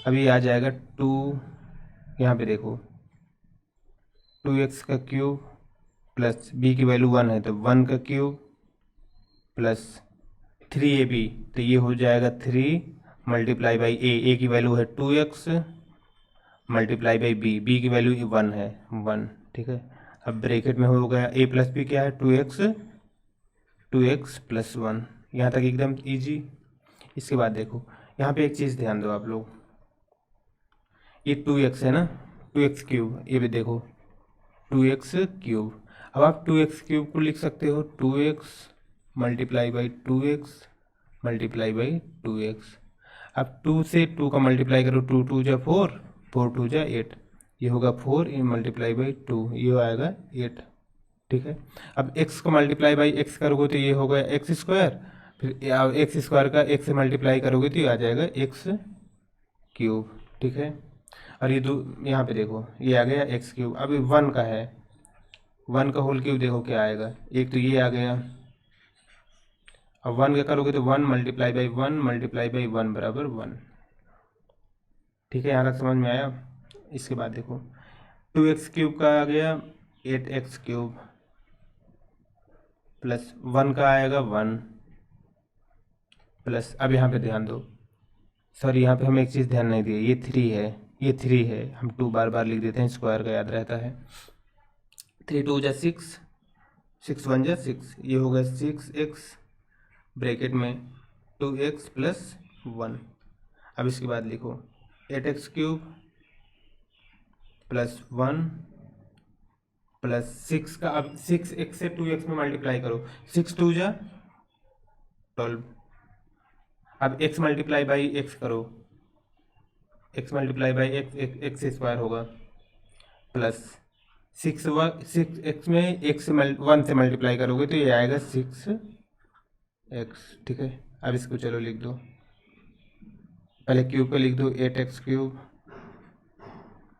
अभी आ जाएगा 2, यहाँ पे देखो 2x का क्यूब प्लस b की वैल्यू 1 है, तो 1 का क्यूब प्लस 3ab, तो ये हो जाएगा 3 मल्टीप्लाई बाई a की वैल्यू है 2x मल्टीप्लाई बाई b की वैल्यू 1 है 1। ठीक है, अब ब्रैकेट में हो गया a प्लस बी क्या है 2x प्लस 1। यहाँ तक एकदम इजी। इसके बाद देखो यहाँ पे एक चीज़ ध्यान दो आप लोग, ये 2x है ना, 2x क्यूब, ये भी देखो 2x क्यूब। अब आप 2x क्यूब को लिख सकते हो 2x multiply by 2x multiply by 2x। अब 2 से 2 का मल्टीप्लाई करो, 2 2 जा 4, 4 2 जा 8, ये होगा 4 मल्टीप्लाई बाई 2, ये आएगा 8। ठीक है, अब x को मल्टीप्लाई बाई x करोगे तो ये होगा एक्स स्क्वायर, फिर एक्स स्क्वायर का x से मल्टीप्लाई करोगे तो ये आ जाएगा x क्यूब। ठीक है, और ये यहाँ पे देखो ये आ गया x क्यूब। अब 1 का है, 1 का होल क्यूब देखो क्या आएगा, एक तो ये आ गया, अब 1 का करोगे तो 1 मल्टीप्लाई बाई 1 मल्टीप्लाई बाई 1 बराबर 1। ठीक है, यहाँ तक समझ में आया। इसके बाद देखो 2x क्यूब का आ गया 8x क्यूब प्लस 1 का आएगा 1 प्लस, अब यहाँ पे ध्यान दो, सॉरी यहाँ पे हम एक चीज़ ध्यान नहीं दिए, ये 3 है, ये 3 है, हम 2 बार बार लिख देते हैं, स्क्वायर का याद रहता है। 3 2 जा 6, 6 1 जा 6, ये होगा 6x ब्रैकेट में 2x प्लस 1। अब इसके बाद लिखो 8x क्यूब प्लस 1 प्लस 6 का, अब 6x से 2x में मल्टीप्लाई करो, 6 2 जा 12, अब x मल्टीप्लाई बाई x करो, x multiply by x square होगा प्लस 6x में x से 1 से मल्टीप्लाई करोगे तो ये आएगा 6x। ठीक है, अब इसको चलो लिख दो, पहले क्यूब पे लिख दो 8x क्यूब,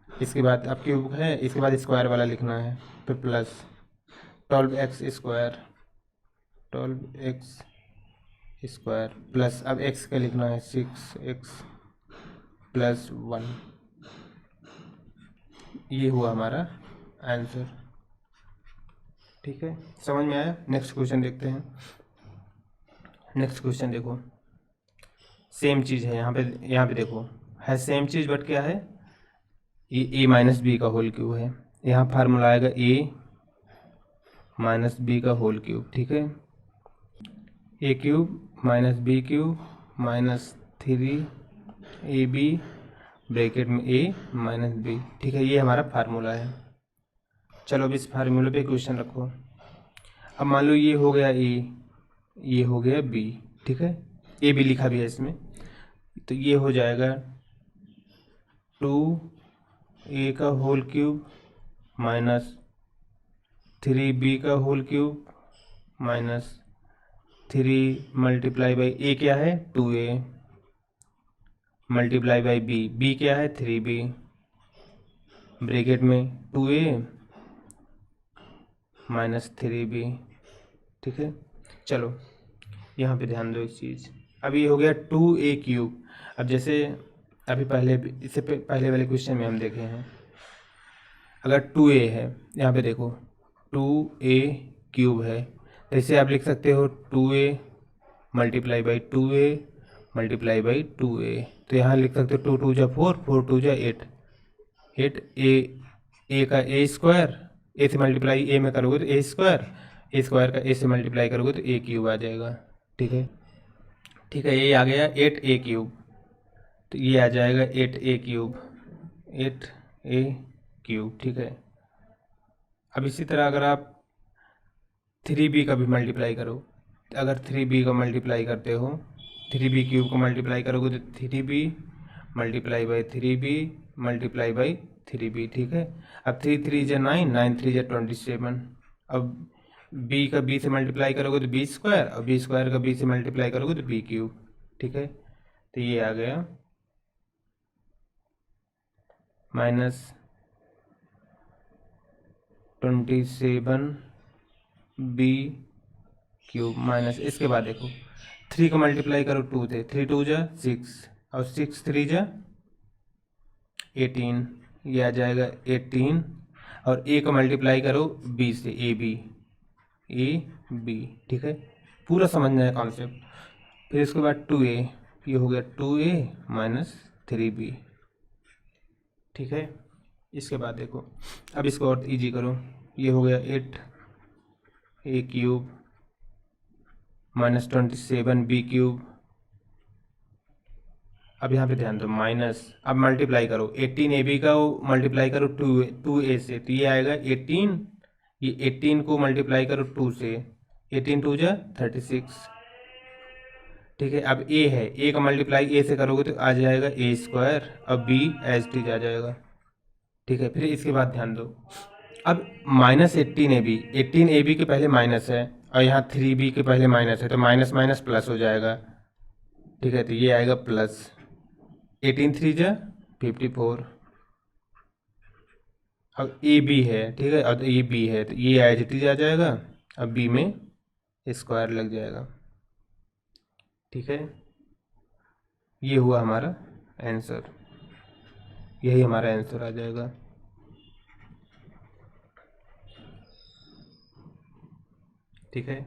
इसके बाद अब क्यूब है, इसके बाद स्क्वायर वाला लिखना है, फिर plus 12x square, 12x square plus अब x का लिखना है 6x प्लस 1। ये हुआ हमारा आंसर। ठीक है, समझ में आया। नेक्स्ट क्वेश्चन देखते हैं। नेक्स्ट क्वेश्चन देखो, सेम चीज़ है, यहाँ पे देखो है सेम चीज़, बट क्या है, ये a माइनस बी का होल क्यूब है, यहाँ फार्मूला आएगा a माइनस बी का होल क्यूब। ठीक है, a cube minus b cube minus 3ab bracket में a माइनस बी। ठीक है, ये हमारा फार्मूला है। चलो अब इस फार्मूले पे क्वेश्चन रखो। अब मान लो ये हो गया ए, ये हो गया बी, ठीक है, ए भी लिखा भी है इसमें, तो ये हो जाएगा 2a का होल क्यूब माइनस 3b का whole cube minus 3 multiply by a क्या है 2a मल्टीप्लाई बाई बी क्या है 3b ब्रैकेट में 2a माइनस 3b, ठीक है। चलो यहाँ पे ध्यान दो इस चीज़। अब ये हो गया 2a क्यूब। अब जैसे अभी इससे पहले वाले क्वेश्चन में हम देखे हैं, अगर 2a है, यहाँ पे देखो 2a क्यूब है, तो इसे आप लिख सकते हो 2a multiply by 2a multiply by 2a, तो यहाँ लिख सकते हो 2 2 जा 4 4 2 जा 8 8 ए का ए स्क्वायर, ए से मल्टीप्लाई ए में करोगे तो ए स्क्वायर का ए से मल्टीप्लाई करोगे तो ए क्यूब आ जाएगा, ठीक है। ठीक है, ये आ गया 8a क्यूब, तो ये आ जाएगा 8a क्यूब 8a क्यूब, ठीक है। अब इसी तरह अगर आप 3b का भी मल्टीप्लाई करो, अगर 3b का मल्टीप्लाई करते हो, 3b क्यूब को मल्टीप्लाई करोगे तो 3b multiply by 3b multiply by 3b, ठीक है। अब 3 3 जा 9 9 3 जा 27, अब b का b से मल्टीप्लाई करोगे तो b स्क्वायर, और b स्क्वायर का b से मल्टीप्लाई करोगे तो b क्यूब, ठीक है। तो ये आ गया माइनस 27 b क्यूब माइनस, इसके बाद देखो 3 का मल्टीप्लाई करो 2 से, 3 2 जा 6 और 6 3 जा 18, ये आ जाएगा 18, और a का मल्टीप्लाई करो b से, ए बी, ठीक है। पूरा समझना है कॉन्सेप्ट। फिर इसके बाद 2a, ये हो गया 2a माइनस 3b, ठीक है। इसके बाद देखो अब इसको और इजी करो, ये हो गया 8a cube minus 27b cube. अब यहाँ पे ध्यान दो माइनस, अब मल्टीप्लाई करो 18ab का मल्टीप्लाई करो 2a से, तो ये आएगा 18, ये 18 को मल्टीप्लाई करो 2 से, 18 2 जा 36, ठीक है। अब a है, a का मल्टीप्लाई a से करोगे तो आ जाएगा a स्क्वायर, अब b एज टी आ जाएगा, ठीक है। फिर इसके बाद ध्यान दो, अब माइनस 18ab के पहले माइनस है और यहाँ 3b के पहले माइनस है, तो माइनस माइनस प्लस हो जाएगा, ठीक है। तो ये आएगा प्लस 18 3 जा 54, अब ए बी है, ठीक है, अब ये बी है तो ये एज इट इज आ जाएगा, अब बी में स्क्वायर लग जाएगा, ठीक है। ये हुआ हमारा आंसर, यही हमारा आंसर आ जाएगा। ठीक है,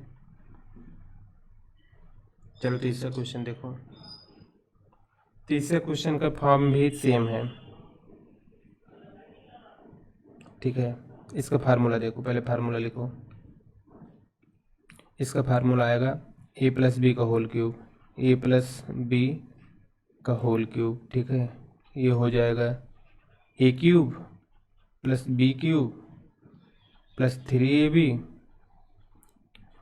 चलो तीसरा क्वेश्चन देखो। तीसरे क्वेश्चन का फॉर्म भी सेम है, ठीक है। इसका फार्मूला देखो, पहले फार्मूला लिखो। इसका फार्मूला आएगा a प्लस बी का whole cube, a plus b का होल क्यूब, ठीक है। ये हो जाएगा a cube plus b cube plus 3ab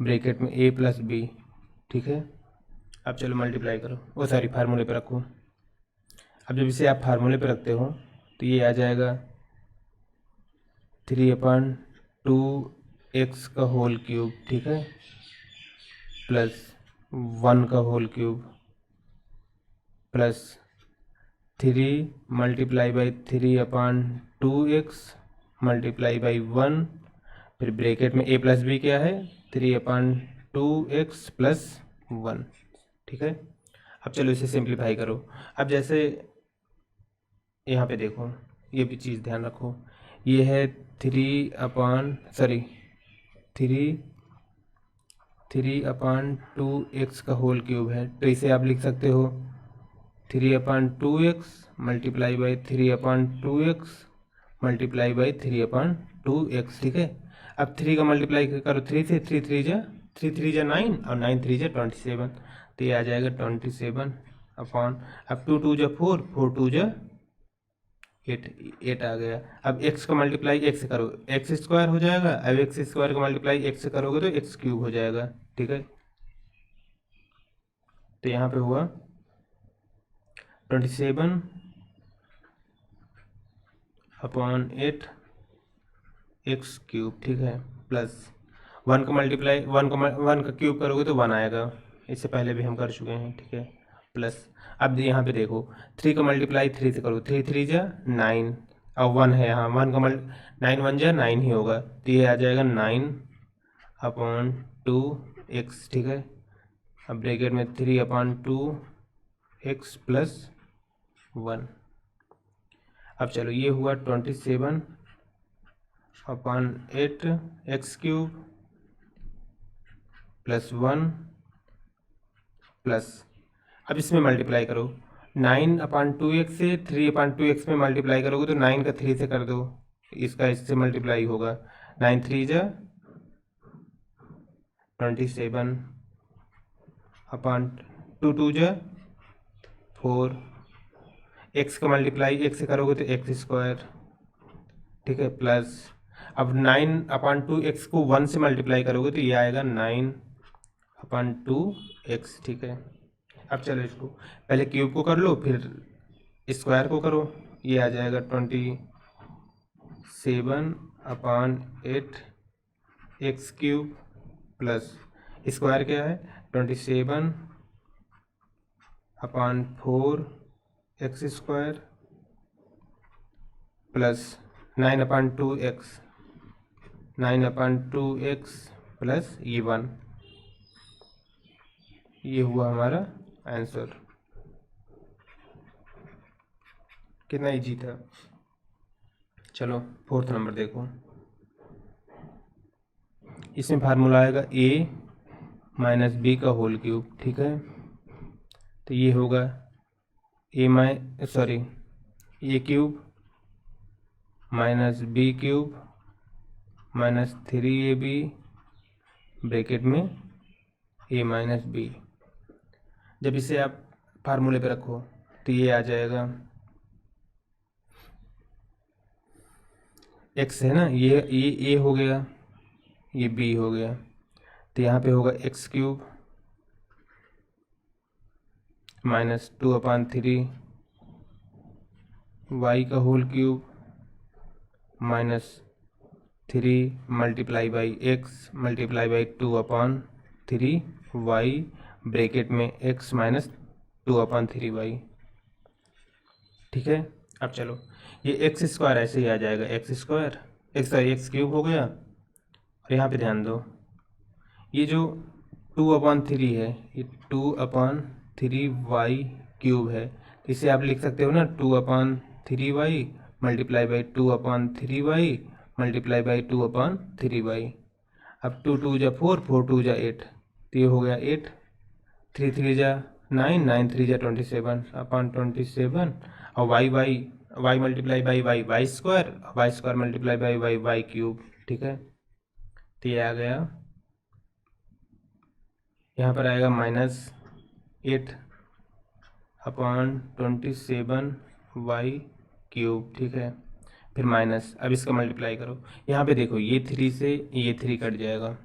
bracket में a प्लस बी, ठीक है। अब चलो मल्टीप्लाई करो, वो सॉरी फार्मूले पे रखो। अब जब इसे आप फार्मूले पे रखते हो तो ये आ जाएगा 3/2x का होल क्यूब, ठीक है, प्लस 1 का whole cube plus 3 multiply by 3/2x multiply by 1, फिर ब्रैकेट में a प्लस बी क्या है 3/2x प्लस 1, ठीक है। अब चलो इसे सिंप्लीफाई करो। अब जैसे यहाँ पे देखो, ये भी चीज़ ध्यान रखो, ये है 3/2x का होल क्यूब है, तो इसे आप लिख सकते हो 3/2x multiply by 3/2x multiply by 3/2x, ठीक है। अब 3 का मल्टीप्लाई करो 3 से, 3 3 जा 9 और 9 3 जा 27, तो ये आ जाएगा 27 अपॉन, अब 2 2 जा 4 4 2 जा 8 आ गया। अब x का मल्टीप्लाई x से करो, एक्स स्क्वायर हो जाएगा। अब एक्स स्क्वायर का मल्टीप्लाई x से करोगे तो एक्स क्यूब हो जाएगा, ठीक है। तो यहाँ पे हुआ 27/8 एक्स क्यूब, ठीक है, प्लस 1 का मल्टीप्लाई 1 का क्यूब करोगे तो 1 आएगा, इससे पहले भी हम कर चुके हैं, ठीक है, प्लस। अब यहाँ पे देखो 3 का मल्टीप्लाई 3 से करो, 3 3 जा 9 और 1 है यहाँ, 1 का 9 1 जा 9 ही होगा, तो ये आ जाएगा 9/2x, ठीक है। अब ब्रैकेट में 3/2x प्लस 1। अब चलो ये हुआ 27/8 एक्स क्यूब प्लस 1 प्लस, अब इसमें मल्टीप्लाई करो, 9/2x से 3/2x में मल्टीप्लाई करोगे तो 9 का 3 से कर दो, इसका इससे मल्टीप्लाई होगा, 9 3 जा 27/2 2 जा 4, x का मल्टीप्लाई x से करोगे तो एक्स स्क्वायर, ठीक है, प्लस। अब 9/2x को 1 से मल्टीप्लाई करोगे तो ये आएगा 9/2x, ठीक है। अब चलो इसको पहले क्यूब को कर लो फिर स्क्वायर को करो, ये आ जाएगा 27/8 एक्स क्यूब प्लस स्क्वायर क्या है 27/4 x square plus 9/2x plus ये 1, ये हुआ हमारा आंसर। कितना इजी था। चलो 4th नंबर देखो, इसमें फार्मूला आएगा a माइनस बी का होल क्यूब, ठीक है। तो ये होगा a cube minus b cube minus 3ab bracket में a माइनस बी। जब इसे आप फार्मूले पे रखो तो ये आ जाएगा, x है ना, ये a हो गया, ये b हो गया, तो यहाँ पे होगा एक्स क्यूब माइनस 2/3 y का whole cube minus 3 multiply by x multiply by 2/3 y bracket में x माइनस 2/3y, ठीक है। अब चलो ये एक्स स्क्वायर ऐसे ही आ जाएगा, एक्स क्यूब हो गया। और यहाँ पे ध्यान दो, ये जो 2/3 है ये 2/3y क्यूब है, इसे आप लिख सकते हो ना 2/3y multiply by 2/3y multiply by 2/3y। अब 2 2 जा 4 4 2 जा 8, तो ये हो गया 8, 3 3 जा 9 9 3 जा 27/27 और y multiply by y square multiply by y cube, ठीक है। तो ये आ गया, यहाँ पर आएगा -8/27y क्यूब, ठीक है, फिर माइनस। अब इसका मल्टीप्लाई करो, यहाँ पे देखो ये 3 से ये 3 कट जाएगा,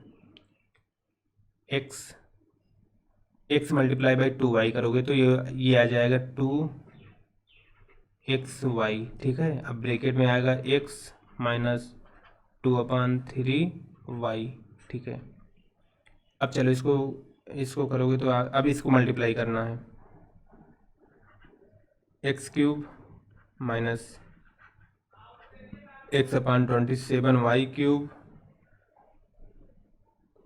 x मल्टीप्लाई बाई 2y करोगे तो ये आ जाएगा 2xy, ठीक है। अब ब्रैकेट में आएगा x माइनस 2/3y, ठीक है। अब चलो इसको करोगे तो अब इसको मल्टीप्लाई करना है, x cube minus x/27y cube,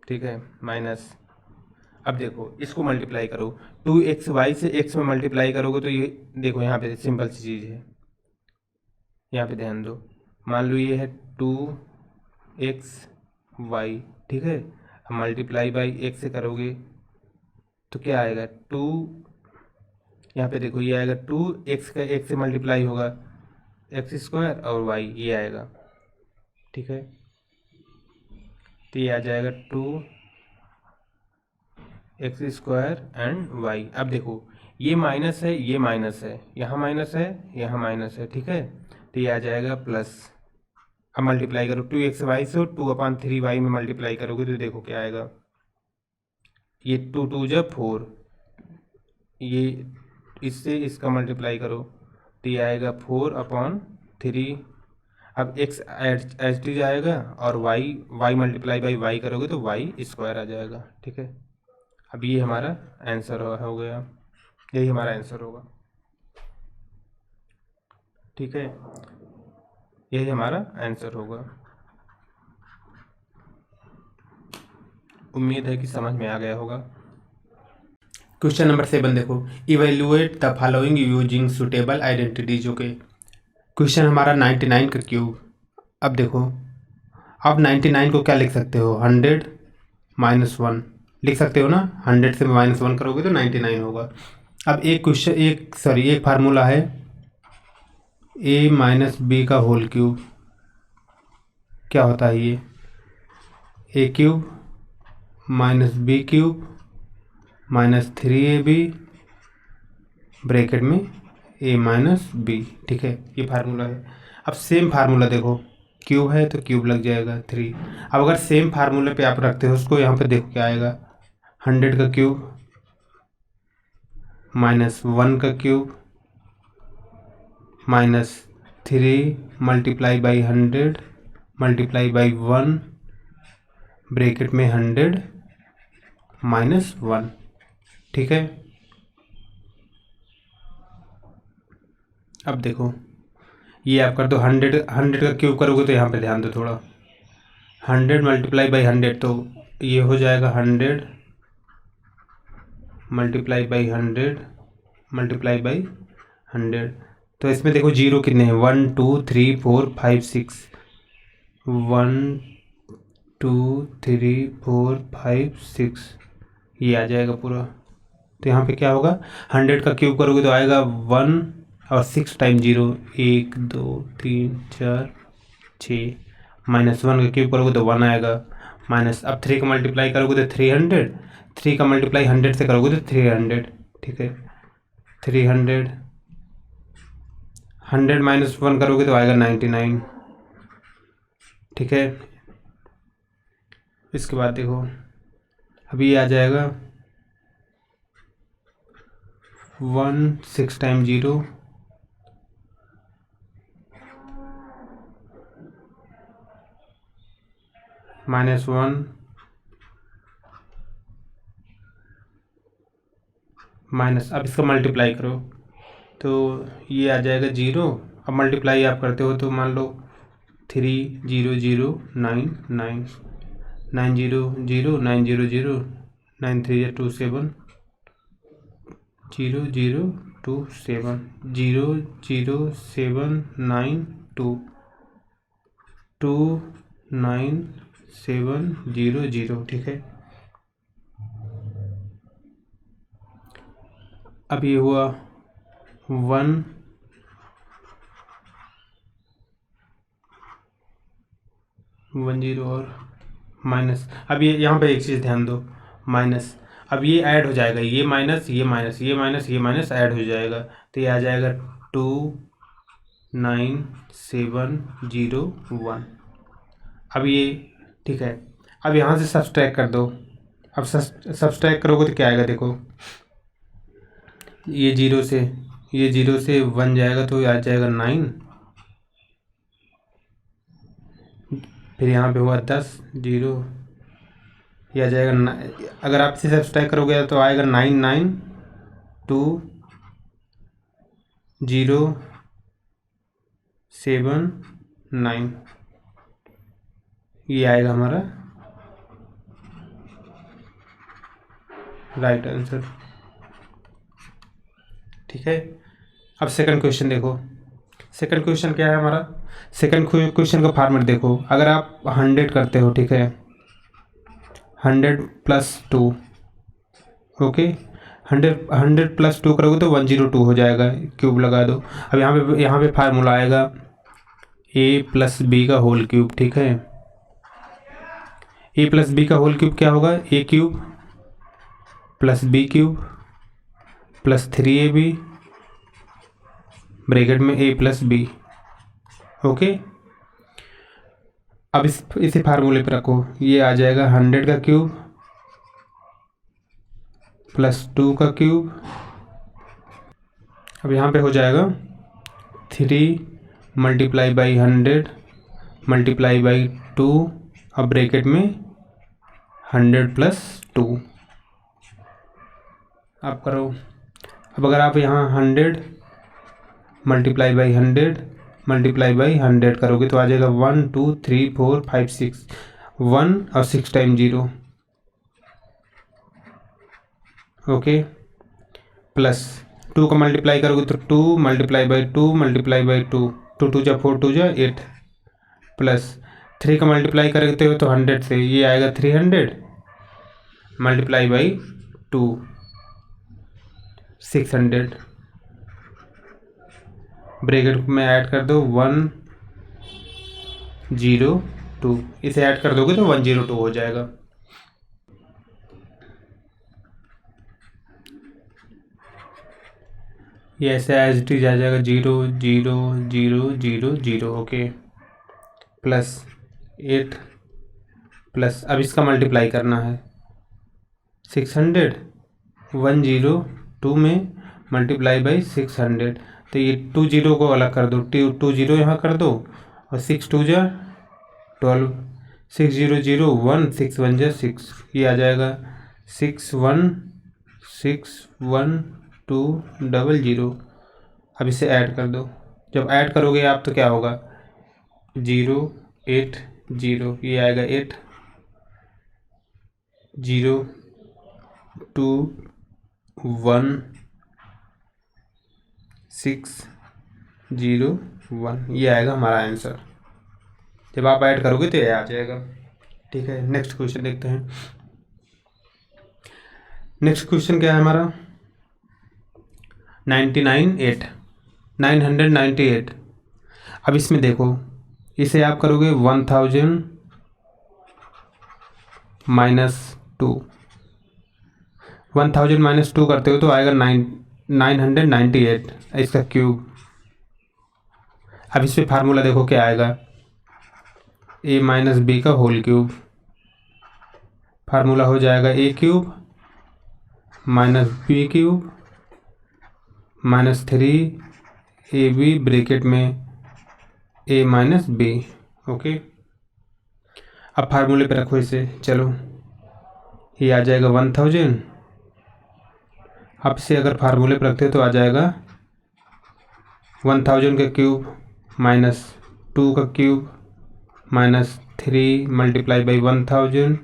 ठीक है, माइनस। अब देखो इसको मल्टीप्लाई करो, 2xy से x में मल्टीप्लाई करोगे तो ये देखो यहाँ पे सिंपल सी चीज़ है, यहाँ पे ध्यान दो, मान लो ये है 2xy, ठीक है। अब मल्टीप्लाई बाई x से करोगे तो क्या आएगा 2, यहाँ पे देखो ये आएगा 2x का x से मल्टीप्लाई होगा एक्स स्क्वायर और y ये आएगा, ठीक है। तो ये आ जाएगा 2x स्क्वायर एंड y। अब देखो ये माइनस है, ये माइनस है, यहाँ माइनस है, यहाँ माइनस है, ठीक है। तो ये आ जाएगा प्लस। अब मल्टीप्लाई करो 2xy से 2/3y में मल्टीप्लाई करोगे तो देखो क्या आएगा, ये 2 2 जब 4, ये इससे इसका मल्टीप्लाई करो तो ये आएगा 4/3। अब x एच डी जाएगा और y मल्टीप्लाई बाई y करोगे तो y² आ जाएगा। ठीक है, अब ये हमारा आंसर हो गया, यही हमारा आंसर होगा। ठीक है, यही हमारा आंसर होगा। उम्मीद है कि समझ में आ गया होगा। क्वेश्चन नंबर 7 देखो, evaluate the following using suitable identities. Okay, question हमारा 99 का क्यूब। अब देखो, अब 99 को क्या लिख सकते हो, 100 - 1 लिख सकते हो ना, 100 से -1 करोगे तो 99 होगा। अब एक फार्मूला है a - b का होल क्यूब, क्या होता है ये, a³ - b³ -3ab ब्रैकेट में a - b। ठीक है, ये फार्मूला है। अब सेम फार्मूला देखो, क्यूब है तो क्यूब लग जाएगा 3। अब अगर सेम फार्मूले पे आप रखते हो उसको, यहाँ पे देखो क्या आएगा, 100 का क्यूब -1 का cube -3 multiply by 100 multiply by 1 bracket में 100 -1। ठीक है, अब देखो ये आप कर दो, 100 का क्यूब करोगे तो यहाँ पे ध्यान दो थोड़ा, 100 मल्टीप्लाई बाई 100 तो ये हो जाएगा 100 मल्टीप्लाई बाई 100 मल्टीप्लाई बाई 100। तो इसमें देखो जीरो कितने हैं, 1 2 3 4 5 6, 1 2 3 4 5 6, ये आ जाएगा पूरा। तो यहाँ पे क्या होगा, 100 का क्यूब करोगे तो आएगा 1 और 6 टाइम 0, 1 2 3 4 6, -1 का क्यूब करोगे तो 1 आएगा, माइनस अब 3 का मल्टीप्लाई करोगे तो 300, 3 का मल्टीप्लाई 100 से करोगे तो 300। ठीक है, 300, 100 -1 करोगे तो आएगा 99। ठीक है, इसके बाद देखो अभी आ जाएगा 1 6 टाइम 0, -1 माइनस, अब इसका मल्टीप्लाई करो तो ये आ जाएगा 0। अब मल्टीप्लाई आप करते हो तो मान लो 3 0 0 9 9 9 0 0 9 0 0 9 3 2 7 0 0 2 7 0 0 7 9 2 2 9 7 0 0। ठीक है, अब ये हुआ 1 1 0 और माइनस। अब ये यहाँ पे एक चीज़ ध्यान दो, माइनस, अब ये ऐड हो जाएगा, ये माइनस ये माइनस ये माइनस ये माइनस ऐड हो जाएगा तो ये आ जाएगा 2 9 7 0 1। अब ये ठीक है, अब यहाँ से सब्सट्रैक्ट कर दो। अब सब्सट्रैक्ट करोगे तो क्या आएगा, देखो ये 0 से 1 जाएगा तो आ जाएगा 9, फिर यहाँ पे हुआ 10 0, ये आ जाएगा अगर आप इसे सब्सट्रैक्ट करोगे तो आएगा 9 9 2 0 7 9, ये आएगा हमारा राइट आंसर। ठीक है, अब सेकंड क्वेश्चन देखो, सेकंड क्वेश्चन क्या है हमारा, सेकंड क्वेश्चन का फॉर्मेट देखो, अगर आप 100 करते हो, ठीक है 100 + 2, ओके 100 + 2 करोगे तो 102 हो जाएगा, क्यूब लगा दो। अब यहाँ पे फार्मूला आएगा a + b का होल क्यूब। ठीक है, a + b का होल क्यूब क्या होगा, a³ + b³ + 3ab ब्रैकेट में a + b। ओके, अब इसी फार्मूले पे रखो, ये आ जाएगा 100 का क्यूब प्लस 2 का क्यूब। अब यहाँ पे हो जाएगा 3 मल्टीप्लाई बाई 100 मल्टीप्लाई बाई 2, अब ब्रैकेट में 100 प्लस 2। आप करो, अब अगर आप यहाँ 100 मल्टीप्लाई बाई 100 मल्टीप्लाई बाई 100 करोगे तो आ जाएगा 1 2 3 4 5 6, 1 और 6 टाइम 0। ओके, प्लस 2 का मल्टीप्लाई करोगे तो 2 मल्टीप्लाई बाई 2 मल्टीप्लाई बाई 2, 2 2 जा 4 2 जा 8, प्लस 3 का मल्टीप्लाई करते हो तो 100 से, ये आएगा 300 मल्टीप्लाई बाई 2 600, ब्रैकेट में ऐड कर दो 102, इसे ऐड कर दोगे तो 102 हो जाएगा। ये ऐसे एज इट इज आ जाएगा 0 0 0 0 0। ओके, प्लस 8 प्लस, अब इसका मल्टीप्लाई करना है 600, 102 में मल्टीप्लाई बाई 600, तो ये 2 0 को अलग कर दो, 2 0 यहाँ कर दो और 6 2 जा 12, 6 0 0 1 6 1 जा 6, ये आ जाएगा 6 1 6 1 2 0। अब इसे ऐड कर दो, जब ऐड करोगे आप तो क्या होगा 0 8 0, ये आएगा 8 0 2 1 6 0 1, ये आएगा हमारा आंसर। जब आप ऐड करोगे तो ये आ जाएगा। ठीक है, नेक्स्ट क्वेश्चन देखते हैं। नेक्स्ट क्वेश्चन क्या है हमारा 998। अब इसमें देखो, इसे आप करोगे 1000 माइनस 2, 1000 माइनस 2 करते हो तो आएगा 998 इसका क्यूब। अब इस पर फार्मूला देखो क्या आएगा, a माइनस बी का होल क्यूब, फार्मूला हो जाएगा a cube minus b cube minus 3ab bracket में a माइनस बी। ओके, अब फार्मूले पे रखो इसे, चलो ये आ जाएगा 1000। अब इसे अगर फार्मूले पे रखते हो तो आ जाएगा 1000 का क्यूब माइनस 2 का cube minus 3 multiply by 1000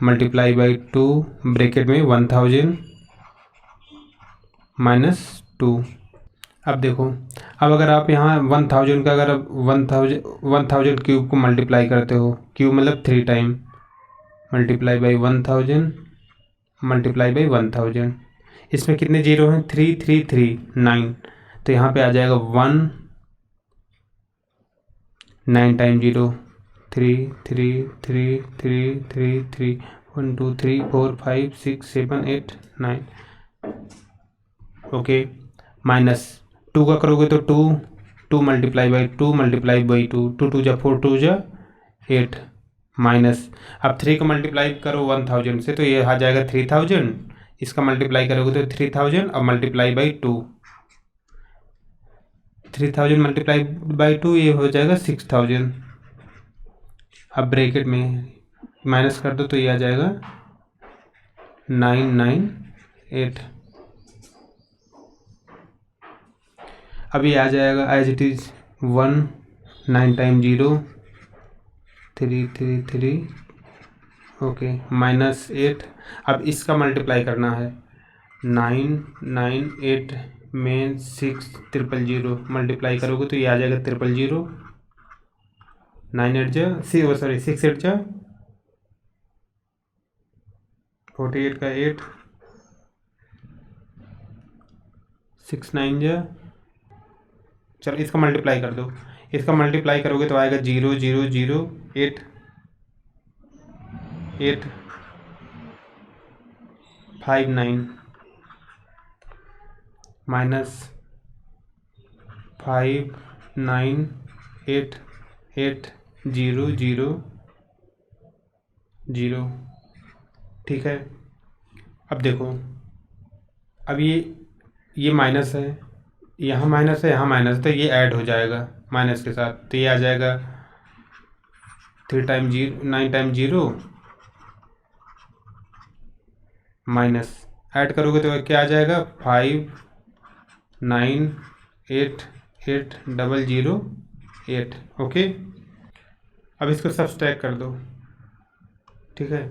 multiply by 2 bracket में 1000 माइनस 2। अब देखो, अब अगर आप यहाँ 1000 का अगर 1000 क्यूब को मल्टीप्लाई करते हो, क्यूब मतलब 3 time, multiply by 1000 multiply by 1000, इसमें कितने जीरो हैं 3 3 3 9, तो यहाँ पे आ जाएगा 1 9 टाइम 0 3 3 3 3 3 3 1 2 3 4 5 6 7 8 9। ओके, माइनस 2 का करोगे तो 2 मल्टीप्लाई बाई 2 मल्टीप्लाई बाई 2, 2 2 जा 4 2 जा 8, माइनस अब 3 का मल्टीप्लाई करो 1000 से तो ये आ जाएगा 3000, इसका मल्टीप्लाई करोगे तो 3000 अब मल्टीप्लाई बाई 2, 3000 मल्टीप्लाई बाई 2 ये हो जाएगा 6000। अब ब्रैकेट में माइनस कर दो तो ये आ जाएगा 998। अब ये आ जाएगा as it is 1 9 time 0 3 3 3। Okay, minus 8, अब इसका मल्टीप्लाई करना है 998 में 6 000 मल्टीप्लाई करोगे तो ये आ जाएगा 000, 9 8 जा 6 8 जा 48 का 8, 6 9 जा, चलो इसका मल्टीप्लाई कर दो, इसका मल्टीप्लाई करोगे तो आएगा 0 0 0 8 8 5 9 माइनस 5 9 8 8 0 0 0। ठीक है, अब देखो, अब ये माइनस है, यहाँ माइनस है, यहाँ माइनस है, तो ये ऐड हो जाएगा माइनस के साथ, तो ये आ जाएगा 3 टाइम 0 9 टाइम 0 माइनस, ऐड करोगे तो क्या आ जाएगा 5 9 8 8 0 0 8। ओके, अब इसको सब्सट्रैक्ट कर दो। ठीक है,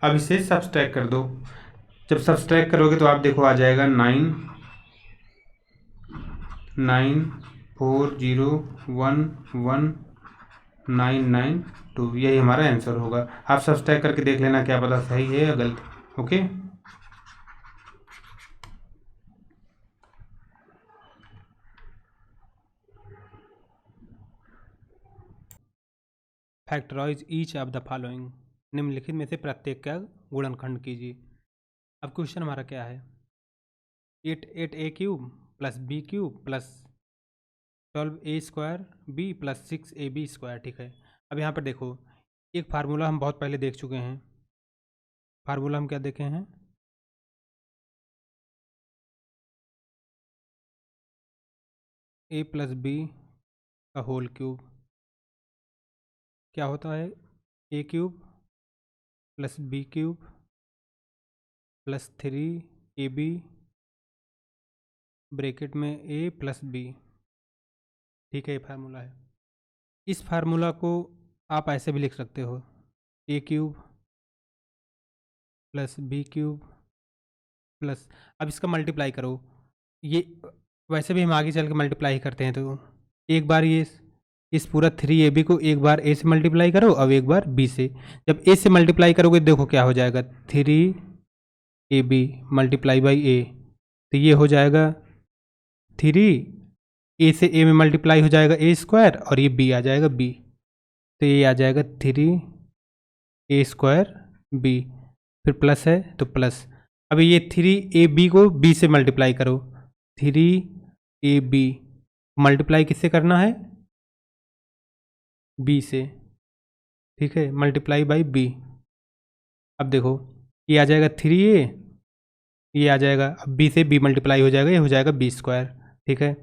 अब इसे सब्सट्रैक्ट कर दो। जब सब्सट्रैक्ट करोगे तो आप देखो आ जाएगा 9 9 4 0 1 1 9 9 2। यही हमारा आंसर होगा। आप सब्सट्रैक्ट करके देख लेना, क्या पता सही है या गलत। Okay, factorise each of the following, निम्नलिखित में से प्रत्येक का गुणनखंड कीजिए। अब क्वेश्चन हमारा क्या है, 8 8 a³ plus b³ plus 12a² b plus 6ab²। ठीक है, अब यहाँ पर देखो, एक फार्मूला हम बहुत पहले देख चुके हैं। फार्मूला हम क्या देखे हैं, a प्लस बी का होल क्यूब क्या होता है, a³ plus b³ plus 3ab bracket में a प्लस b। ठीक है, ये फार्मूला है। इस फार्मूला को आप ऐसे भी लिख सकते हो, a³ प्लस b³ प्लस, अब इसका मल्टीप्लाई करो। ये वैसे भी हम आगे चल के मल्टीप्लाई करते हैं, तो एक बार ये इस पूरा 3ab को एक बार a से मल्टीप्लाई करो, अब एक बार b से। जब a से मल्टीप्लाई करोगे देखो क्या हो जाएगा, 3ab मल्टीप्लाई बाई a, तो ये हो जाएगा 3 a से a में मल्टीप्लाई हो जाएगा a² और ये b आ जाएगा b, तो ये आ जाएगा 3a² b, फिर प्लस है तो प्लस। अब ये 3ab को b से मल्टीप्लाई करो, 3ab मल्टीप्लाई किससे करना है, b से। ठीक है, मल्टीप्लाई बाई b। अब देखो ये आ जाएगा 3a, ये आ जाएगा, अब b से b मल्टीप्लाई हो जाएगा, ये हो जाएगा b²। ठीक है,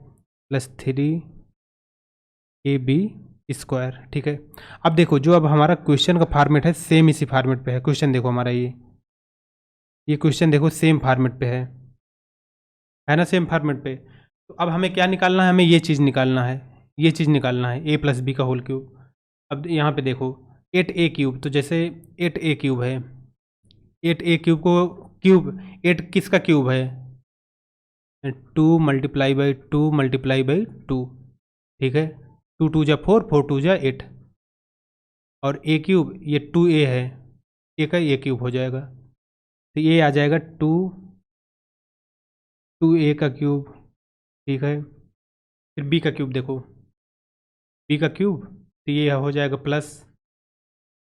प्लस 3ab²। ठीक है, अब देखो जो अब हमारा क्वेश्चन का फॉर्मेट है सेम इसी फॉर्मेट पे है। क्वेश्चन देखो हमारा ये क्वेश्चन देखो सेम फॉर्मेट पे है ना, सेम फॉर्मेट पे। तो अब हमें क्या निकालना है, हमें ये चीज़ निकालना है, ये चीज़ निकालना है, a प्लस बी का होल क्यूब। अब यहाँ पे देखो 8a³, तो जैसे 8a³ है, 8a³ को क्यूब, 8 किसका क्यूब है, 2 मल्टीप्लाई बाई 2 मल्टीप्लाई बाई 2। ठीक है, 2 2 जा 4, 4 2 जा 8, और a³ ये 2a है, a का a³ हो जाएगा, तो ये आ जाएगा 2a का क्यूब। ठीक है, फिर b का क्यूब देखो, b का क्यूब, तो ये हो जाएगा प्लस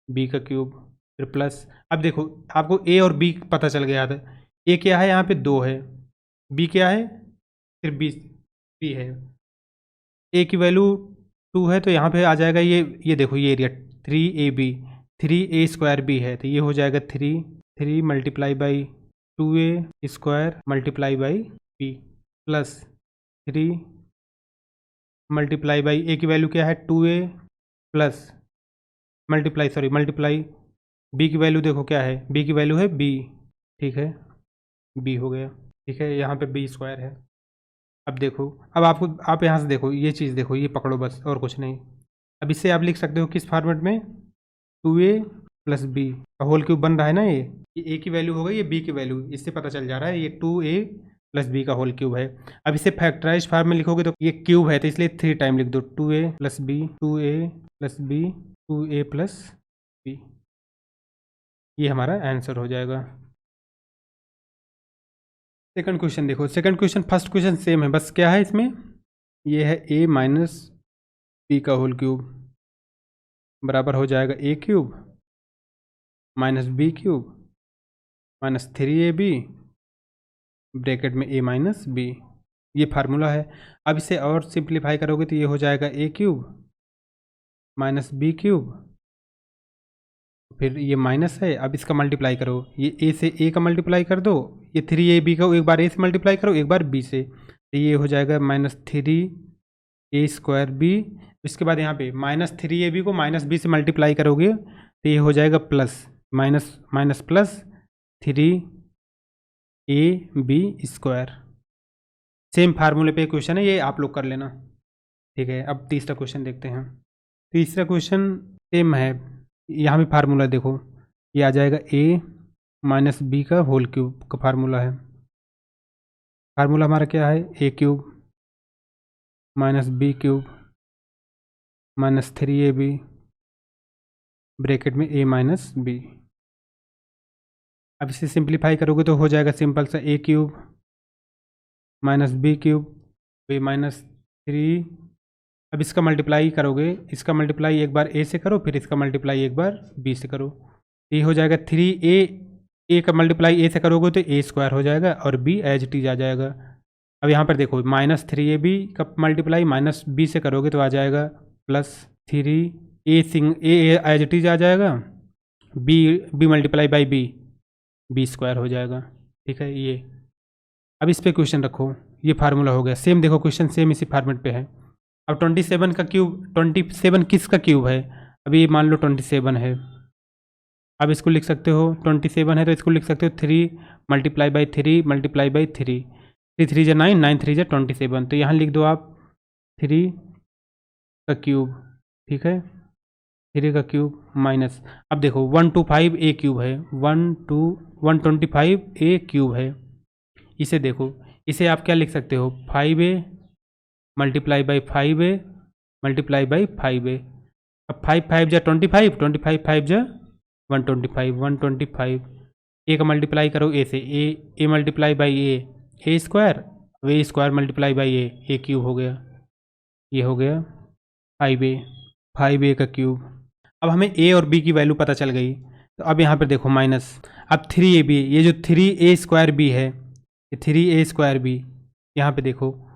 b का क्यूब, फिर प्लस। अब देखो आपको a और b पता चल गया था, a क्या है यहाँ पे 2 है, b क्या है, फिर b है, a की वैल्यू 2 है, तो यहाँ पे आ जाएगा ये देखो ये एरिया 3ab, 3a² b है, तो ये हो जाएगा 3 multiply by 2a² multiply by b plus 3 multiply by a की वैल्यू क्या है 2a प्लस मल्टीप्लाई b की वैल्यू देखो क्या है, b की वैल्यू है b। ठीक है, b हो गया। ठीक है, यहाँ पे b² है। अब देखो, अब आप यहाँ से देखो, ये चीज़ देखो, ये पकड़ो बस, और कुछ नहीं। अब इससे आप लिख सकते हो किस फॉर्मेट में, 2a प्लस b का होल क्यूब बन रहा है ना, ये a की वैल्यू हो गई, ये b की वैल्यू, इससे पता चल जा रहा है ये 2a प्लस b का होल क्यूब है। अब इसे फैक्टराइज फॉर्म में लिखोगे तो ये क्यूब है, तो इसलिए 3 टाइम लिख दो, 2a plus b 2a plus b 2a plus b, ये हमारा आंसर हो जाएगा। सेकंड क्वेश्चन देखो, second question first question same है, बस क्या है इसमें, ये है a माइनस b का होल क्यूब बराबर हो जाएगा a³ minus b³ minus 3ab bracket में a माइनस बी, ये फार्मूला है। अब इसे और सिंप्लीफाई करोगे तो ये हो जाएगा a cube minus b cube, फिर ये माइनस है। अब इसका मल्टीप्लाई करो, ये a से a का मल्टीप्लाई कर दो, ये 3ab का एक बार a से मल्टीप्लाई करो एक बार b से, तो ये हो जाएगा -3a²b। इसके बाद यहाँ पे -3ab को -b से मल्टीप्लाई करोगे तो ये हो जाएगा plus minus minus plus 3ab²। Same फार्मूले पे क्वेश्चन है, ये आप लोग कर लेना, ठीक है। अब तीसरा क्वेश्चन देखते हैं। तीसरा क्वेश्चन सेम है, यहाँ भी फार्मूला देखो, ये आ जाएगा a माइनस बी का होल क्यूब का फार्मूला है। फार्मूला हमारा क्या है, a cube minus b cube minus 3ab bracket में a माइनस बी। अब इसे सिंप्लीफाई करोगे तो हो जाएगा सिंपल सा a cube minus b cube b minus 3। अब इसका मल्टीप्लाई करोगे, इसका मल्टीप्लाई एक बार a से करो, फिर इसका मल्टीप्लाई एक बार b से करो, ये हो जाएगा 3a का मल्टीप्लाई a से करोगे तो a² हो जाएगा और b एज इट इज आ जाएगा। अब यहाँ पर देखो -3ab का मल्टीप्लाई -b से करोगे तो आ जाएगा +3a एज इट इज आ जाएगा, b मल्टीप्लाई बाई b² हो जाएगा, ठीक है। ये अब इस पे क्वेश्चन रखो, ये फार्मूला हो गया। सेम देखो क्वेश्चन सेम इसी फॉर्मेट पे है। अब 27 का क्यूब, 27 किसका क्यूब है, अभी मान लो 27 है, अब इसको लिख सकते हो 27 है तो इसको लिख सकते हो 3 मल्टीप्लाई बाई 3 मल्टीप्लाई बाई 3, 3 3 जा 9, 9 3 जा 27, तो यहाँ लिख दो आप 3 का क्यूब, ठीक है, 3 का क्यूब माइनस, अब देखो 125 a क्यूब है, 125 a क्यूब है। इसे देखो, इसे आप क्या लिख सकते हो, 5a multiply by 5a multiply by 5a। अब 5 5 जा 25, 25 5 जा 125, 125 a का मल्टीप्लाई करो a से, a multiply by a² a² multiply by a cube हो गया, ये हो गया 5a का क्यूब। अब हमें a और b की वैल्यू पता चल गई, तो अब यहाँ पर देखो माइनस, अब 3ab, ये जो 3a² है, ये 3a²b, यहाँ पे देखो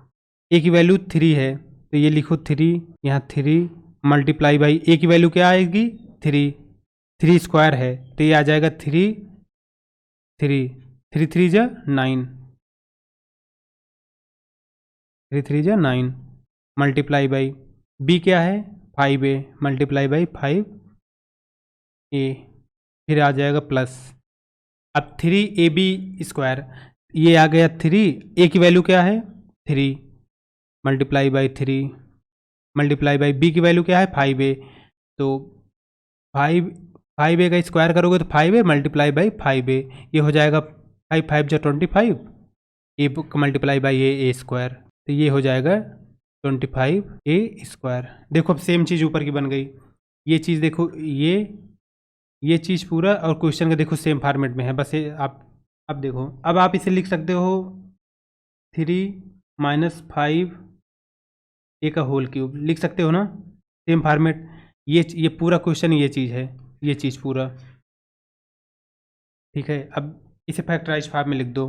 a की वैल्यू 3 है तो ये लिखो 3, यहाँ 3 मल्टीप्लाई बाई a की वैल्यू क्या आएगी 3, 3² है तो ये आ जाएगा 3 3 3 3 जा 9, 3 3 जा 9 मल्टीप्लाई बाई b क्या है 5a मल्टीप्लाई बाई 5a, फिर आ जाएगा प्लस, अब 3ab², ये आ गया 3, a की वैल्यू क्या है 3 multiply by 3 multiply by b की वैल्यू क्या है 5a, तो 5a का स्क्वायर करोगे तो 5a मल्टीप्लाई बाई 5a, ये हो जाएगा 5 5 जा 25, a मल्टीप्लाई बाई a² तो ये हो जाएगा 25a²। देखो अब सेम चीज़ ऊपर की बन गई, ये चीज़ देखो, ये चीज़ पूरा और क्वेश्चन का देखो सेम फॉर्मेट में है, बस ये आप अब देखो, अब आप इसे लिख सकते हो 3 माइनस 5a का होल क्यूब लिख सकते हो ना, सेम फॉर्मेट। ये पूरा क्वेश्चन ये चीज़ है, ये चीज़ पूरा, ठीक है। अब इसे फैक्टराइज फॉर्म में लिख दो,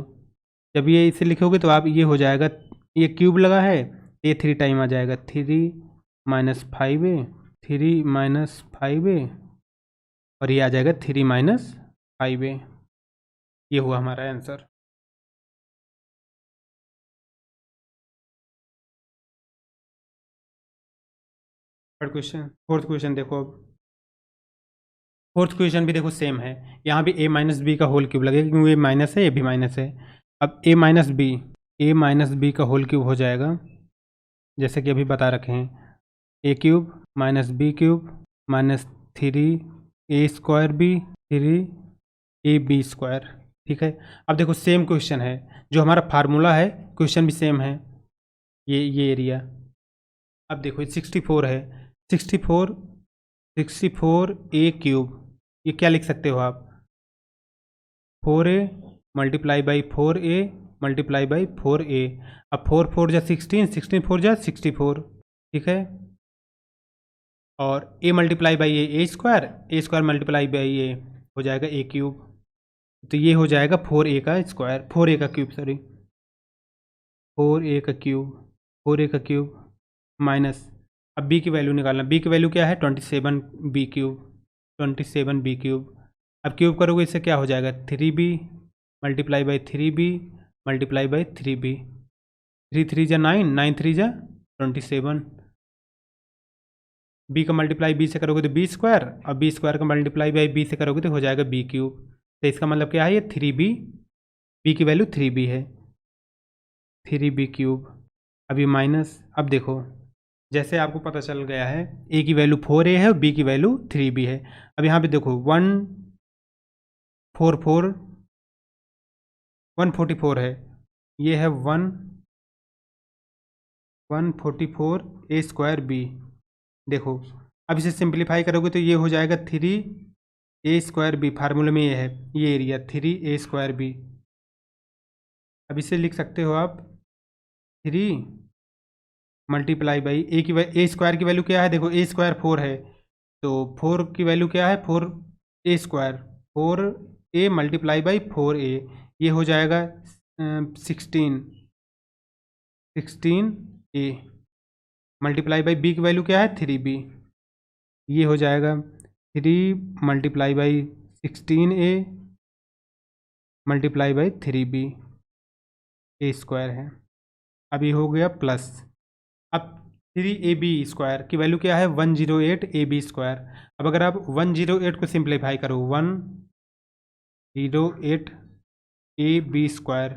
जब ये इसे लिखोगे तो आप ये हो जाएगा, ये क्यूब लगा है ये 3 टाइम आ जाएगा, 3 माइनस 5a 3 माइनस 5a और ये आ जाएगा 3 माइनस 5a, ये हुआ हमारा answer. Third question, fourth question देखो, अब फोर्थ क्वेश्चन भी देखो सेम है, यहाँ भी a माइनस बी का होल क्यूब लगेगा क्योंकि ये माइनस है ये भी माइनस है। अब a माइनस बी का होल क्यूब हो जाएगा, जैसे कि अभी बता रखे हैं, a cube minus b cube minus 3a² b 3ab², ठीक है। अब देखो सेम क्वेश्चन है, जो हमारा फार्मूला है क्वेश्चन भी सेम है, ये एरिया। अब देखो 64 है, 64a क्यूब, ये क्या लिख सकते हो आप 4a multiply by 4a multiply by 4a। अब 4 4 जा 16, 16 4 जा 64, ठीक है। और a multiply by a² multiply by a हो जाएगा a क्यूब, तो ये हो जाएगा 4a का स्क्वायर, 4a का क्यूब सॉरी, 4a का क्यूब, 4a का क्यूब माइनस, अब b की वैल्यू निकालना, b की वैल्यू क्या है 27b क्यूब, 27b क्यूब। अब क्यूब करोगे इससे क्या हो जाएगा 3b multiply by 3b multiply by 3b, 3 3 जा 9, 9 3 जा 27, बी का मल्टीप्लाई बी से करोगे तो बी स्क्वायर, और बी स्क्वायर का मल्टीप्लाई बाई बी से करोगे तो हो जाएगा बी क्यूब। तो इसका मतलब क्या है ये 3b, बी की वैल्यू 3b है, 3b क्यूब। अभी माइनस, अब देखो जैसे आपको पता चल गया है ए की वैल्यू 4a है और बी की वैल्यू 3b है। अब यहाँ पे देखो 144 है, ये है 144 a स्क्वायर बी। देखो अब इसे सिंप्लीफाई करोगे तो ये हो जाएगा 3a स्क्वायर बी, फार्मूले में ये है ये एरिया 3a स्क्वायर बी। अब इसे लिख सकते हो आप 3 मल्टीप्लाई बाई ए की ए स्क्वायर की वैल्यू क्या है, देखो ए स्क्वायर 4 है, तो 4 की वैल्यू क्या है 4a square, 4a multiply by 4a, ये हो जाएगा 16a मल्टीप्लाई बाई बी की वैल्यू क्या है 3b, ये हो जाएगा 3 multiply by 16a multiply by 3b, A square है। अब ये हो गया प्लस, अब 3ab स्क्वायर की वैल्यू क्या है 108ab स्क्वायर। अब अगर आप 108 को सिंप्लीफाई करो 108ab स्क्वायर,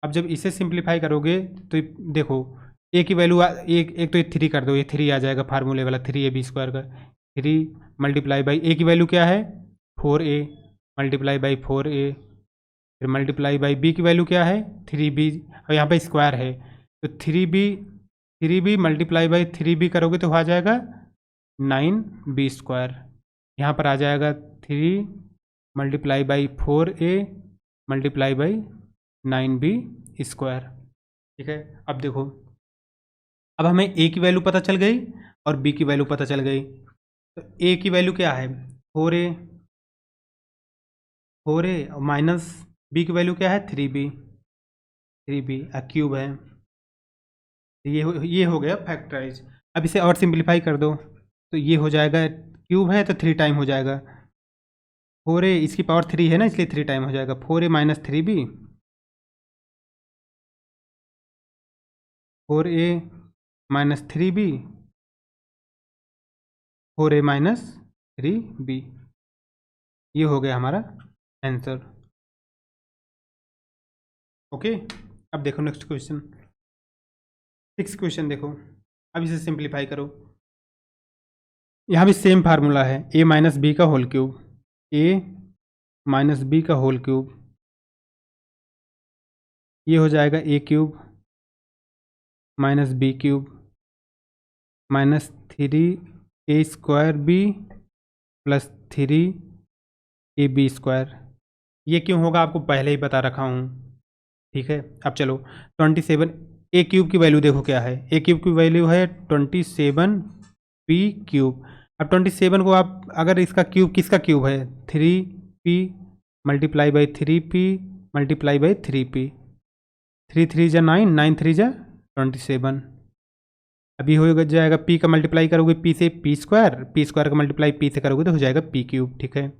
अब जब इसे सिंप्लीफाई करोगे तो देखो ए की वैल्यू एक तो ये 3 कर दो, ये 3 आ जाएगा फार्मूले वाला 3ab स्क्वायर का, 3 मल्टीप्लाई बाई ए की वैल्यू क्या है 4a मल्टीप्लाई बाई 4a, फिर मल्टीप्लाई बाई बी की वैल्यू क्या है 3b, और यहाँ पे स्क्वायर है तो 3b मल्टीप्लाई बाई 3b करोगे तो आ जाएगा 9b स्क्वायर। यहाँ पर आ जाएगा 3 multiply by 4a multiply by 9b square. ठीक है, अब देखो अब हमें a की वैल्यू पता चल गई और b की वैल्यू पता चल गई, तो a की वैल्यू क्या है 4a और माइनस b की वैल्यू क्या है 3b क्यूब है, ये हो गया फैक्टराइज। अब इसे और सिंप्लीफाई कर दो तो ये हो जाएगा, क्यूब है तो 3 टाइम हो जाएगा, 4a इसकी पावर 3 है ना इसलिए 3 टाइम हो जाएगा, 4a minus 3b, 4a minus 3b, 4a minus 3b, ये हो गया हमारा आंसर। ओके, अब देखो नेक्स्ट क्वेश्चन, 6 क्वेश्चन देखो, अब इसे सिंप्लीफाई करो। यहाँ भी सेम फार्मूला है a माइनस बी का whole cube, a minus b का होल क्यूब, ये हो जाएगा a cube minus b cube minus 3a square b plus 3ab square. ये क्यों होगा आपको पहले ही बता रखा हूँ। ठीक है, अब चलो 27 a क्यूब की वैल्यू देखो क्या है, a क्यूब की वैल्यू है 27p क्यूब। अब 27 को आप अगर इसका क्यूब किसका क्यूब है 3p multiply by 3p multiply by 3p, 3 3 जा 9, 9 3 जा 27। अभी हो जाएगा p का मल्टीप्लाई करोगे p से p स्क्वायर का मल्टीप्लाई p से करोगे तो हो जाएगा p क्यूब। ठीक है,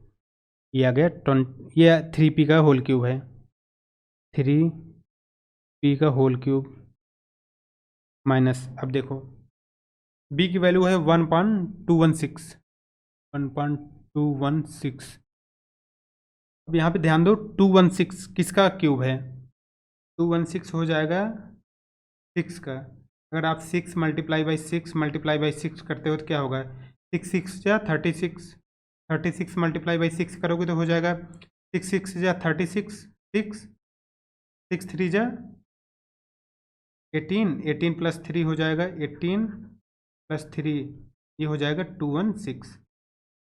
ये आ गया ये 3p का होल क्यूब है, 3p का होल क्यूब माइनस, अब देखो b की वैल्यू है 1.216, 1.216। अब यहाँ पे ध्यान दो 216 किसका क्यूब है, 216 हो जाएगा 6 का। अगर आप 6 मल्टीप्लाई बाई 6 मल्टीप्लाई बाई 6 करते हो तो क्या होगा 6 6 या 36, 36 मल्टीप्लाई बाई 6 करोगे तो हो जाएगा 6 6 या 36, 6 6 3 जा 18, 18 प्लस 3 हो जाएगा 18 प्लस 3, ये हो जाएगा 216,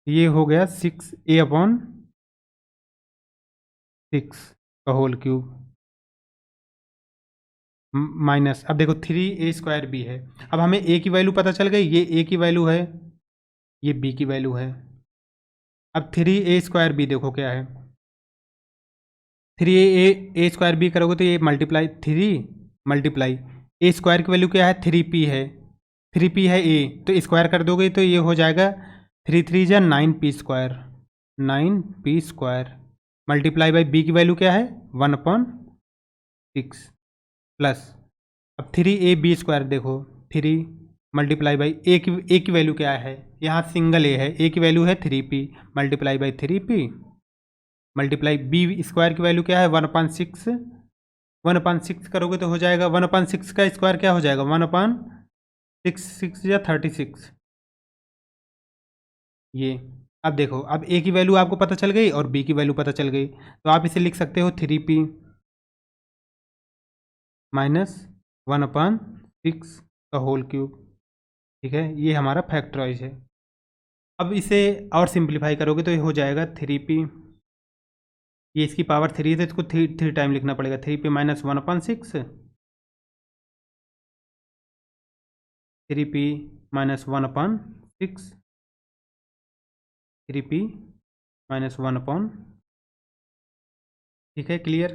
ये हो गया 6a/6 का होल क्यूब माइनस, अब देखो 3a स्क्वायर बी है। अब हमें a की वैल्यू पता चल गई, ये a की वैल्यू है, ये b की वैल्यू है। अब 3a स्क्वायर बी देखो क्या है, 3a स्क्वायर बी करोगे तो ये मल्टीप्लाई 3 मल्टीप्लाई ए स्क्वायर की वैल्यू क्या है, 3p है, 3p है ए, तो स्क्वायर कर दोगे तो ये हो जाएगा 3 3 जा 9p², 9p² multiply by b की वैल्यू क्या है 1/6 प्लस, अब 3ab² देखो, 3 मल्टीप्लाई बाई ए की वैल्यू क्या है, यहाँ सिंगल ए है, ए की वैल्यू है 3p multiply by 3p multiply b square की वैल्यू क्या है 1/6, 1/6 करोगे तो हो जाएगा 1/6 का स्क्वायर क्या हो जाएगा 1/6, 6 या 36 ये। अब देखो, अब ए की वैल्यू आपको पता चल गई और बी की वैल्यू पता चल गई, तो आप इसे लिख सकते हो 3p माइनस 1/6 का होल क्यूब। ठीक है, ये हमारा फैक्टराइज है। अब इसे और सिंप्लीफाई करोगे तो ये हो जाएगा 3p, ये इसकी पावर 3 है तो इसको 3 टाइम लिखना पड़ेगा, 3p minus 1/6, 3p minus 1/6, 3p minus 1/, ठीक है, क्लियर।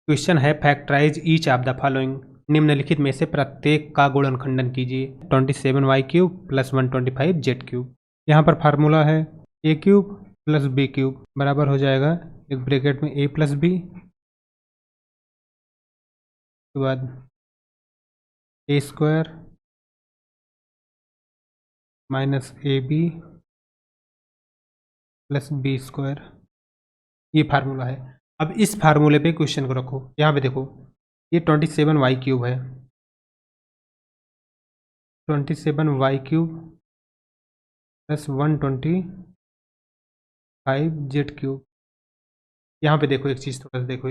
क्वेश्चन है factorise each of the following, निम्नलिखित में से प्रत्येक का गुणनखंडन कीजिए। 27y³ plus 125z³। यहाँ पर फार्मूला है a³ प्लस b³ बराबर हो जाएगा, एक ब्रैकेट में a प्लस b, उसके बाद a² minus ab plus b², ये फार्मूला है। अब इस फार्मूले पे क्वेश्चन को रखो, यहाँ पे देखो ये 27y³ है, 27y³ प्लस 125z³। यहाँ पे देखो एक चीज़ थोड़ा सा देखो,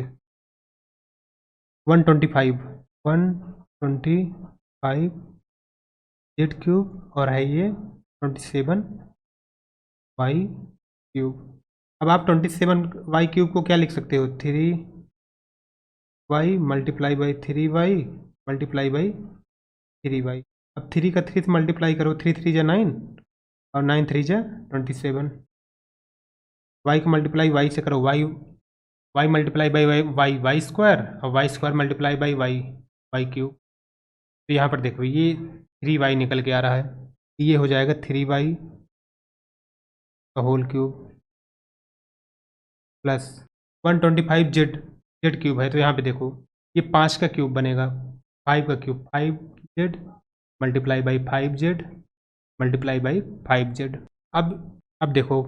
125z³ और है ये 27y³। अब आप 27y³ को क्या लिख सकते हो, 3y multiply by 3y multiply by 3y। अब 3 का 3 से मल्टीप्लाई करो, 3 3 जा 9 और 9 3 जा 27, y का मल्टीप्लाई y से करो, y मल्टीप्लाई बाई y² और y² मल्टीप्लाई बाई y³ तो यहाँ पर देखो ये 3y निकल के आ रहा है, ये हो जाएगा 3y का होल क्यूब प्लस 125z³ है, तो यहाँ पे देखो ये 5 का क्यूब बनेगा, 5 का cube 5z multiply by 5z multiply by 5z। अब देखो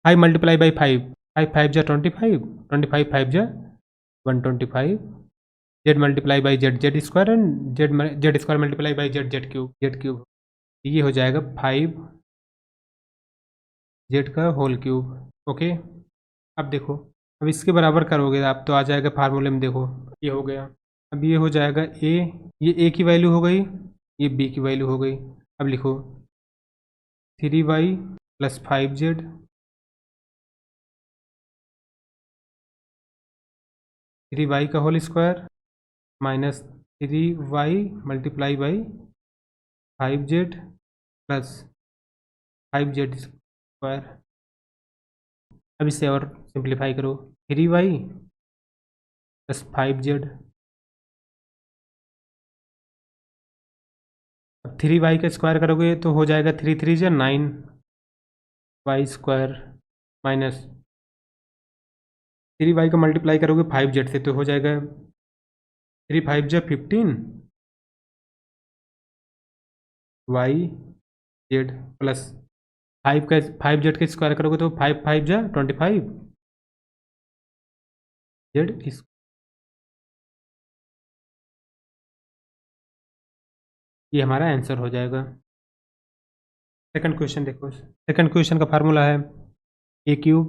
5 मल्टीप्लाई बाई 5, 5 5 जा 25, 25 5 जा 125, z multiply by z² and z² multiply by z³ ये हो जाएगा 5z का होल क्यूब। ओके, अब देखो, अब इसके बराबर करोगे आप तो आ जाएगा फार्मूले में, देखो ये हो गया, अब ये हो जाएगा ये a की वैल्यू हो गई, ये b की वैल्यू हो गई। अब लिखो 3y प्लस 5z 3y का whole square minus 3y multiply by 5z plus 5z²। अब इसे और सिंप्लीफाई करो, 3y प्लस 5z, अब 3y का स्क्वायर करोगे तो हो जाएगा 3 3 जा 9y² माइनस 3y का मल्टीप्लाई करोगे 5z से तो हो जाएगा 3 5 जा 15 y z प्लस 5z का स्क्वायर करोगे तो 5 5 जा 25 z। ये हमारा आंसर हो जाएगा। सेकंड क्वेश्चन देखो, सेकंड क्वेश्चन का फार्मूला है a³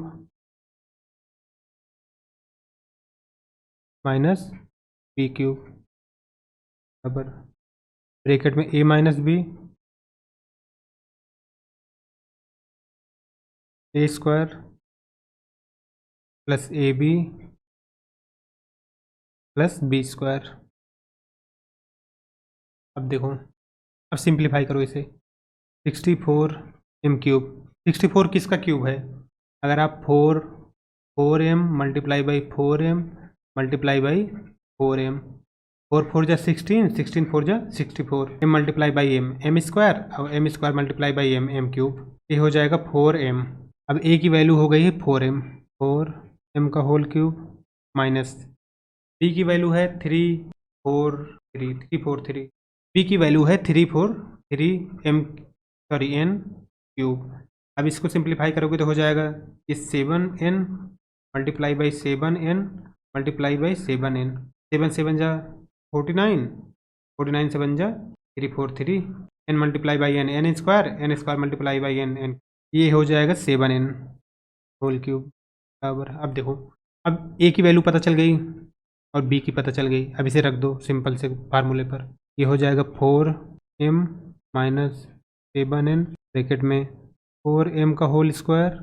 माइनस b³ बराबर ब्रैकेट में a minus b a² plus ab plus b²। अब देखो, अब सिंप्लीफाई करो इसे, 64 एम क्यूब। 64 किसका क्यूब है? अगर आप 4m multiply by 4m multiply by 4m, 4 जा 16, 16 4 जा 64, m multiply by m square, और m square multiply by m cube, ये हो जाएगा 4m। अब a की वैल्यू हो गई है 4m का होल क्यूब माइनस b की वैल्यू है 343, b की वैल्यू है 343 n क्यूब। अब इसको सिंप्लीफाई करोगे तो हो जाएगा ये 7n multiply by 7n multiply by 7n, 7 7 जा 49, 49 से बन जा 343, n multiply by n square multiply by n, ये हो जाएगा 7n होल क्यूब बराबर। अब देखो, अब a की वैल्यू पता चल गई और b की पता चल गई। अब इसे रख दो सिंपल से फार्मूले पर, ये हो जाएगा 4m माइनस 7n ब्रैकेट में 4m का whole square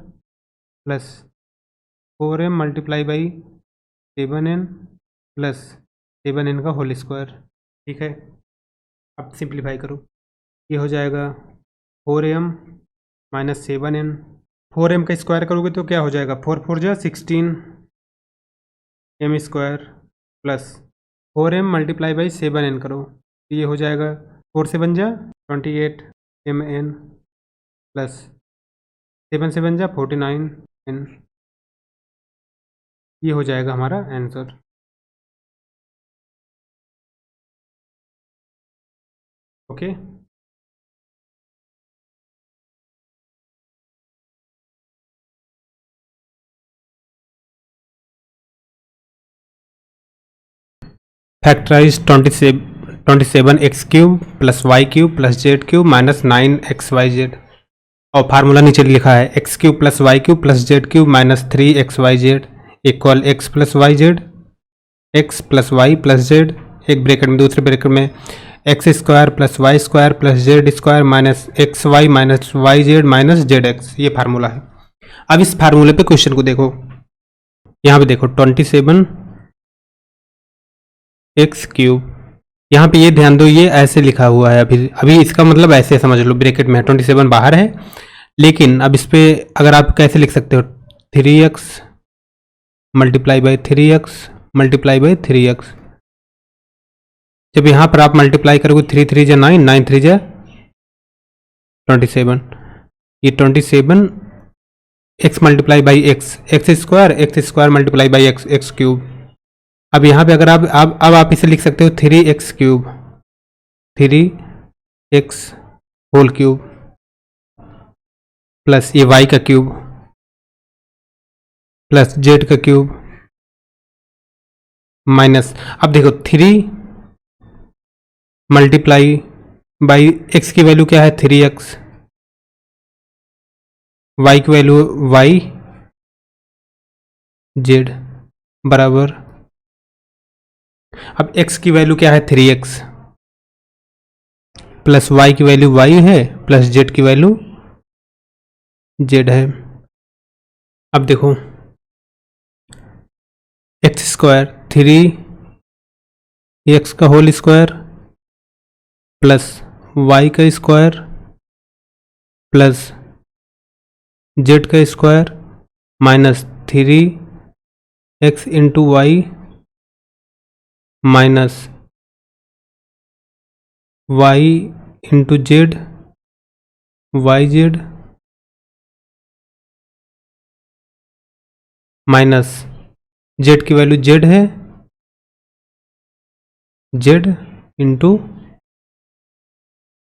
plus 4m multiply by 7n plus 7n का होल स्क्वायर। ठीक है, अब सिंप्लीफाई करो, ये हो जाएगा 4m माइनस 7n, 4m का स्क्वायर करोगे तो क्या हो जाएगा 4 4 जा 16 m square plus 4m multiply by 7n करो, ये हो जाएगा 4 से बन जा 28 mn प्लस 7 से बन जा 49n, ये हो जाएगा हमारा answer. Okay, factorise 27 x cube plus y cube plus z cube minus 9 XYZ, और फार्मूला नीचे लिखा है x cube plus y cube plus z cube minus 3 XYZ equal x plus y z, x plus y plus z, एक bracket में दूसरे bracket में x square plus y square plus z square minus x y minus y z minus z x, ये formula है। अब इस फार्मूले पे क्वेश्चन को देखो, यहाँ पे देखो 27 एक्स क्यूब, यहाँ पे ये ध्यान दो ये ऐसे लिखा हुआ है, अभी इसका मतलब ऐसे समझ लो, ब्रैकेट में है 27 बाहर है, लेकिन अब इस पे अगर आप कैसे लिख सकते हो 3x multiply by 3x multiply by 3x, जब यहाँ पर आप मल्टीप्लाई करोगे 3 3 जा 9, 9 3 जा 27, ये 27 x multiply by x square multiply by x cube. अब यहाँ पे अगर अब आप इसे लिख सकते हो 3x cube, 3x whole cube plus ये y का क्यूब प्लस z का क्यूब माइनस, अब देखो 3 मल्टीप्लाई बाई x की वैल्यू क्या है 3x, y की वैल्यू y z बराबर, अब x की वैल्यू क्या है 3x प्लस y की वैल्यू y है प्लस z की वैल्यू z है। अब देखो एक्स स्क्वायर 3x का होल स्क्वायर प्लस y का स्क्वायर प्लस z का square minus 3x into y minus y into z y z minus z की वैल्यू जेड है, जेड इंटू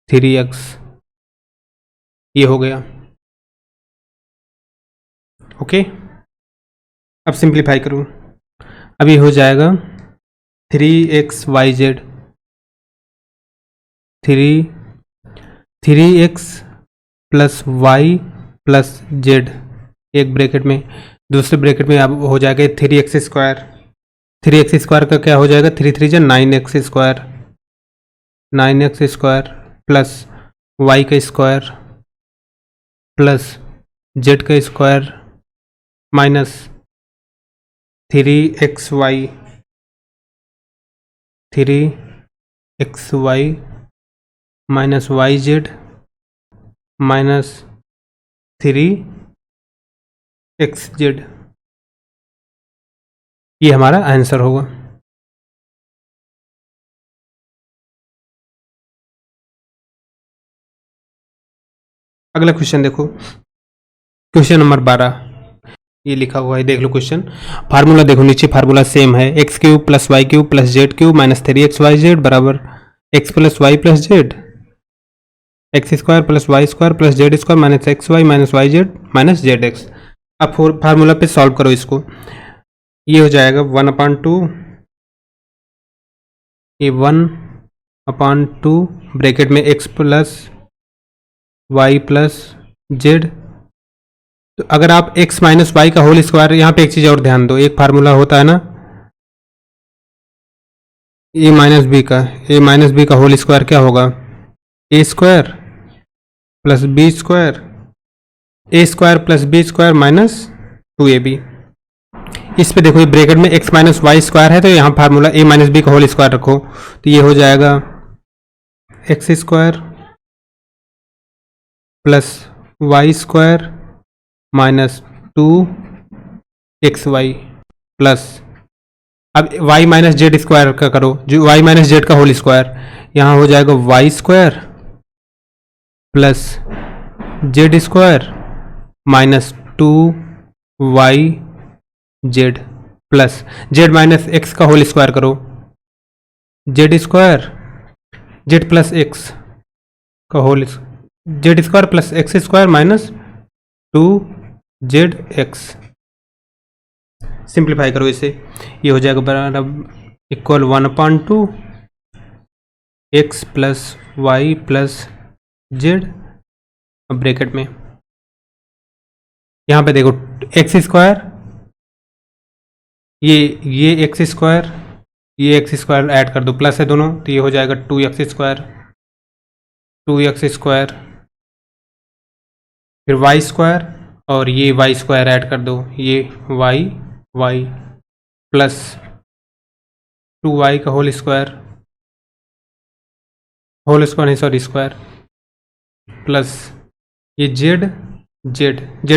3x, ये हो गया। ओके, अब सिंप्लीफाई करूँ, अब ये हो जाएगा 3xyz, 3x plus y plus z, एक ब्रैकेट में, दूसरे ब्रैकेट में अब हो जाएगा 3x स्क्वायर, 3x स्क्वायर का क्या हो जाएगा 3 3 जा 9x square, 9x square plus y का स्क्वायर प्लस z का square minus 3xy minus y z minus 3xz, ये हमारा आंसर होगा। अगला क्वेश्चन देखो, क्वेश्चन नंबर 12, ये लिखा हुआ है, देख लो क्वेश्चन। फार्मूला देखो, नीचे फार्मूला सेम है, x cube plus y cube plus z cube minus 3xyz बराबर x plus y plus z, x square plus y square plus z square minus x y minus y z minus z x. अब formula पे solve करो इसको, ये हो जाएगा 1/2, ये 1/2 bracket में x plus y plus z. तो अगर आप x माइनस वाई का होल स्क्वायर, यहाँ पे एक चीज़ और ध्यान दो, एक फार्मूला होता है ना a माइनस बी का होल स्क्वायर क्या होगा, a square plus b square, a square plus b square minus 2ab। इस पे देखो, ये ब्रैकेट में x माइनस वाई स्क्वायर है, तो यहाँ फार्मूला a माइनस बी का होल स्क्वायर रखो, तो ये हो जाएगा x square plus y square minus 2xy plus, अब y माइनस जेड स्क्वायर का करो, जो y माइनस जेड का होल स्क्वायर, यहाँ हो जाएगा y square plus z square minus 2y z plus z minus x का होल स्क्वायर करो, z square z plus x का whole, z square plus x square minus 2zx। Simplify करो इसे, ये हो जाएगा बराबर equal 1/2 x plus y plus z, bracket में यहाँ पे देखो एक्स स्क्वायर, ये एक्स स्क्वायर, ये एक्स स्क्वायर ऐड कर दो, प्लस है दोनों, तो ये हो जाएगा 2x स्क्वायर, फिर वाई स्क्वायर और ये वाई स्क्वायर ऐड कर दो, ये वाई प्लस 2y का होल स्क्वायर नहीं सॉरी स्क्वायर, प्लस ये जेड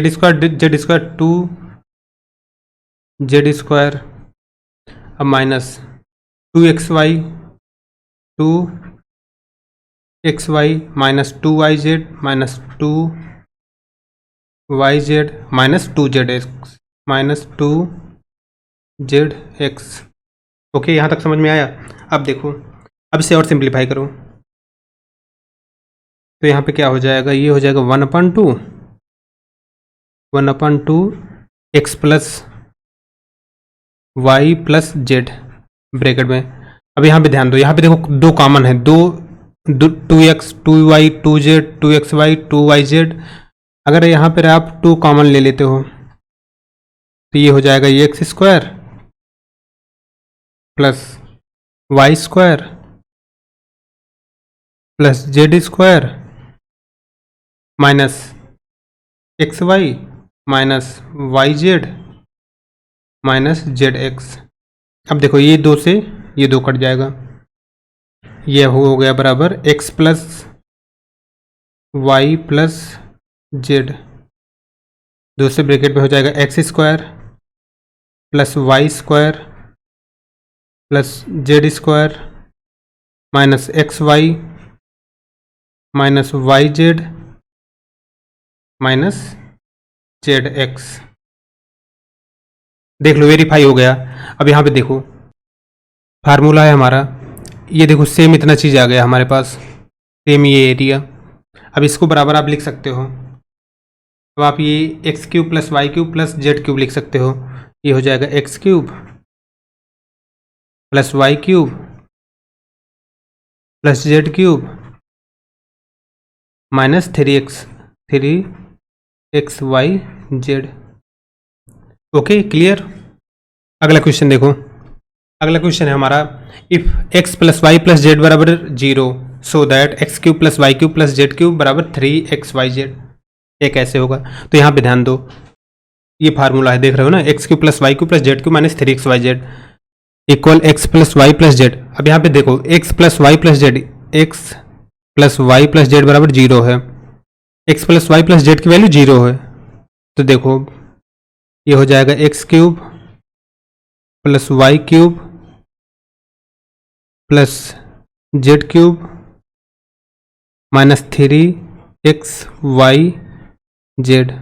स्क्वायर 2z स्क्वायर, अब minus 2xy minus 2yz minus 2yz minus 2zx। Okay, यहाँ तक समझ में आया। अब देखो, अब इसे और सिंप्लीफाई करो, तो यहाँ पे क्या हो जाएगा, ये हो जाएगा 1/2 x plus y plus z bracket में। अब यहाँ पे ध्यान दो, यहाँ पे देखो दो कॉमन है, 2x 2y 2z 2xy 2yz। अगर यहाँ पर आप 2 कॉमन ले लेते हो तो ये हो जाएगा ये x square plus y square plus z square minus x y minus y z minus z x. अब देखो, ये 2 से ये 2 कट जाएगा, ये हो गया बराबर x plus y plus z, 2 से ब्रैकेट में हो जाएगा x square plus y square plus z square minus x y minus y z minus z x. देख लो, वेरीफाई हो गया। अब यहाँ पे देखो, फार्मूला है हमारा, ये देखो सेम इतना चीज़ आ गया हमारे पास, सेम ये एरिया। अब इसको बराबर आप लिख सकते हो, अब आप ये x cube plus y cube plus z cube लिख सकते हो, ये हो जाएगा x cube plus y cube plus z cube minus 3xy z. Okay, clear. अगला क्वेश्चन देखो, अगला क्वेश्चन है हमारा, if x plus y plus z बराबर 0 so that x cube plus y cube plus z cube बराबर 3xyz। ये कैसे होगा, तो यहाँ पे ध्यान दो, ये फार्मूला है, देख रहे हो ना, x cube plus y cube plus z cube minus 3xyz equal x plus y plus z. अब यहाँ पे देखो, x plus y plus z बराबर 0 है, x plus y plus z की वैल्यू 0 है, तो देखो ये हो जाएगा x cube plus y cube plus z cube minus 3x y z.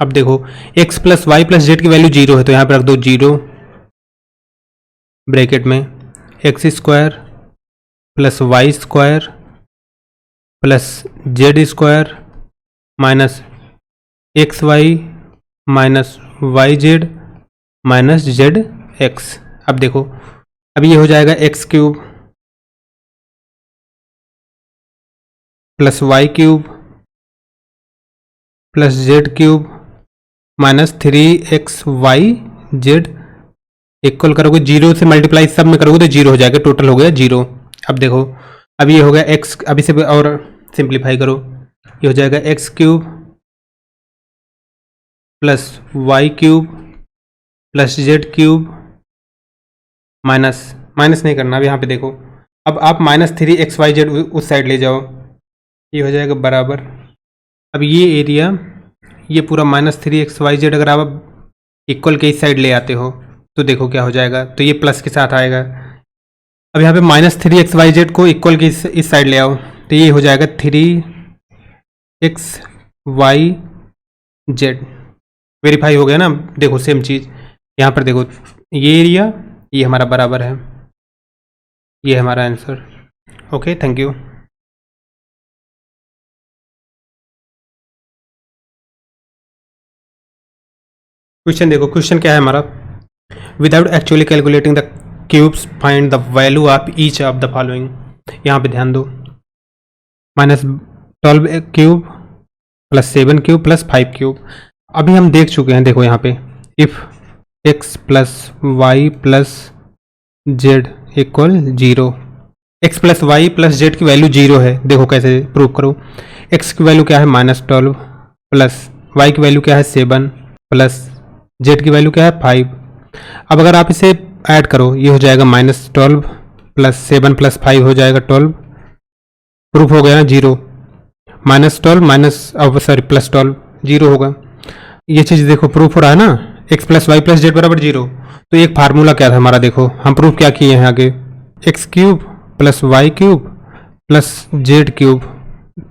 अब देखो x plus y plus z की वैल्यू 0 है, तो यहाँ पर रख दो 0 ब्रैकेट में x square plus y square plus z square minus x y minus y z minus z x. अब देखो अब ये हो जाएगा x cube plus y cube plus z cube minus 3x y z equal करोगे 0 से multiply सब में करोगे तो 0 हो जाएगा, टोटल हो गया 0। अब देखो अब ये हो गया x, अभी से और सिंप्लीफाई करो, ये हो जाएगा x cube plus y cube plus z cube minus minus नहीं करना, अब यहाँ पे देखो अब आप माइनस 3x वाई जेड उस साइड ले जाओ, ये हो जाएगा बराबर। अब ये एरिया ये पूरा माइनस 3x वाई जेड अगर आप इक्वल के इस साइड ले आते हो तो देखो क्या हो जाएगा, तो ये प्लस के साथ आएगा। अब यहाँ पे माइनस 3x वाई जेड को इक्वल के इस साइड ले आओ, तो ये हो जाएगा 3x वाई जेड। वेरीफाई हो गया ना। देखो सेम चीज़ यहाँ पर देखो, ये एरिया ये हमारा बराबर है, ये हमारा answer. Okay thank you. Question देखो, क्वेश्चन क्या है हमारा, without actually calculating the cubes find the value of each of the following. यहाँ पे ध्यान दो, -12 cube plus 7 cube plus 5 cube. अभी हम देख चुके हैं, देखो यहाँ पे if x plus y plus z equal 0, x plus y plus z की वैल्यू 0 है। देखो कैसे प्रूव करो, x की वैल्यू क्या है -12 प्लस y की वैल्यू क्या है 7 प्लस जेड की वैल्यू क्या है 5। अब अगर आप इसे ऐड करो, ये हो जाएगा -12 प्लस 7 प्लस 5 हो जाएगा 12, प्रूफ हो गया ना 0, -12 माइनस सॉरी प्लस 12 0 होगा। ये चीज़ देखो प्रूफ हो रहा है ना, x plus y plus z बराबर 0। तो एक फार्मूला क्या था हमारा, देखो हम प्रूफ क्या किए हैं आगे, x cube plus y cube plus z cube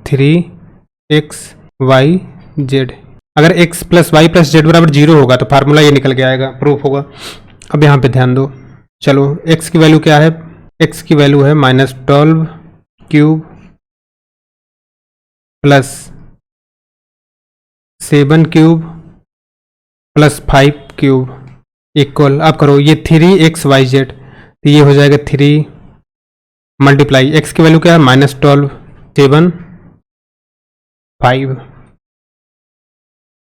3x y z. अगर x plus y plus z बराबर 0 होगा तो फार्मूला ये निकल के आएगा, प्रूफ होगा। अब यहाँ पे ध्यान दो, चलो x की वैल्यू क्या है, x की वैल्यू है -12 cube plus 7 cube plus 5 cube equal, अब करो ये 3x वाई जेड, तो ये हो जाएगा 3 मल्टीप्लाई x की वैल्यू क्या है -12 7 5।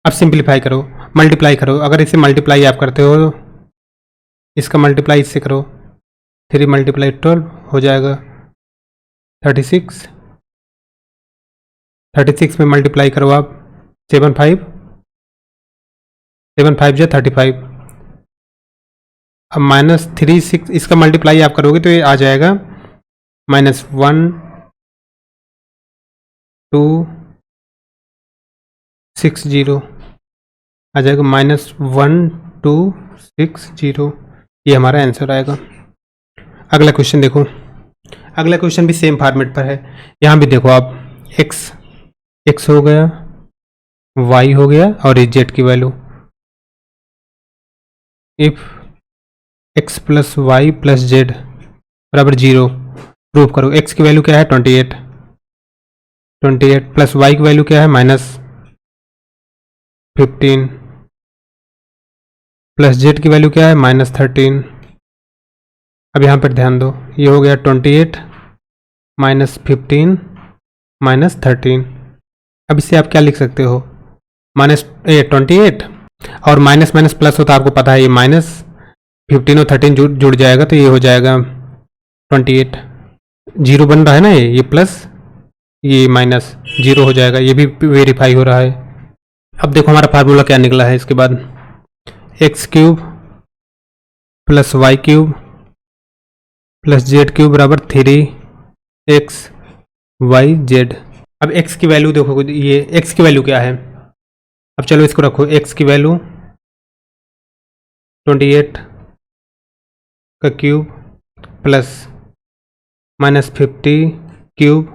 अब सिंप्लीफाई करो, मल्टीप्लाई करो, अगर इसे मल्टीप्लाई आप करते हो इसका मल्टीप्लाई इससे करो, 3 मल्टीप्लाई 12 हो जाएगा 36, 36 में मल्टीप्लाई करो आप 7 5 जो 35। अब -3 6 इसका मल्टीप्लाई आप करोगे तो ये आ जाएगा -1 2 6 0 आ जाएगा, -1 2 6 0, ये हमारा आंसर आएगा। अगला क्वेश्चन देखो, अगला क्वेश्चन भी सेम फॉर्मेट पर है। यहाँ भी देखो आप x हो गया, y हो गया और ये z की value, if x plus y plus z बराबर 0, प्रूव करो। x की वैल्यू क्या है 28 प्लस y की वैल्यू क्या है -15 प्लस जेड की वैल्यू क्या है -13। अब यहाँ पर ध्यान दो, ये हो गया 28 -15 -13। अब इससे आप क्या लिख सकते हो, -28 और माइनस माइनस प्लस होता है, आपको पता है ये -15 और 13 जुड़ जाएगा, तो ये हो जाएगा 28। 0 बन रहा है ना, ये प्लस ये माइनस 0 हो जाएगा, ये भी वेरीफाई हो रहा है। अब देखो हमारा फार्मूला क्या निकला है इसके बाद, x cube plus y cube plus z cube बराबर 3x वाई जेड। अब एक्स की वैल्यू देखो, ये एक्स की वैल्यू क्या है। अब चलो इसको रखो, एक्स की वैल्यू 28 का क्यूब प्लस -50 क्यूब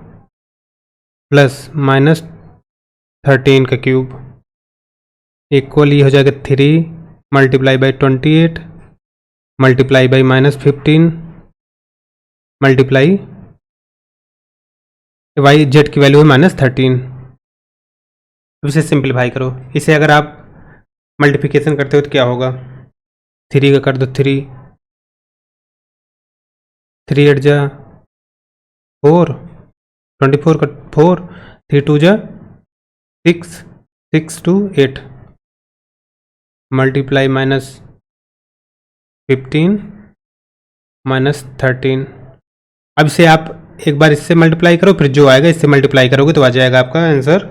प्लस -13 का क्यूब इक्वल ये हो जाएगा 3 multiply by 28 multiply by -15 multiply y z की वैल्यू है -13। अब इसे सिंप्लीफाई करो। इसे अगर आप मल्टीप्लिकेशन करते हो तो क्या होगा, 3 का कर दो 3, 3 8 जा 4, 24 का 4, 3 2 जा 6, 6 2 8 मल्टीप्लाई -15 -13। अब इसे आप एक बार इससे मल्टीप्लाई करो, फिर जो आएगा इससे मल्टीप्लाई करोगे तो आ जाएगा आपका आंसर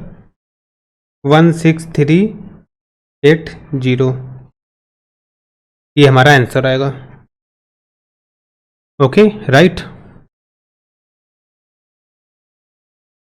16380। ये हमारा आंसर आएगा। Okay right.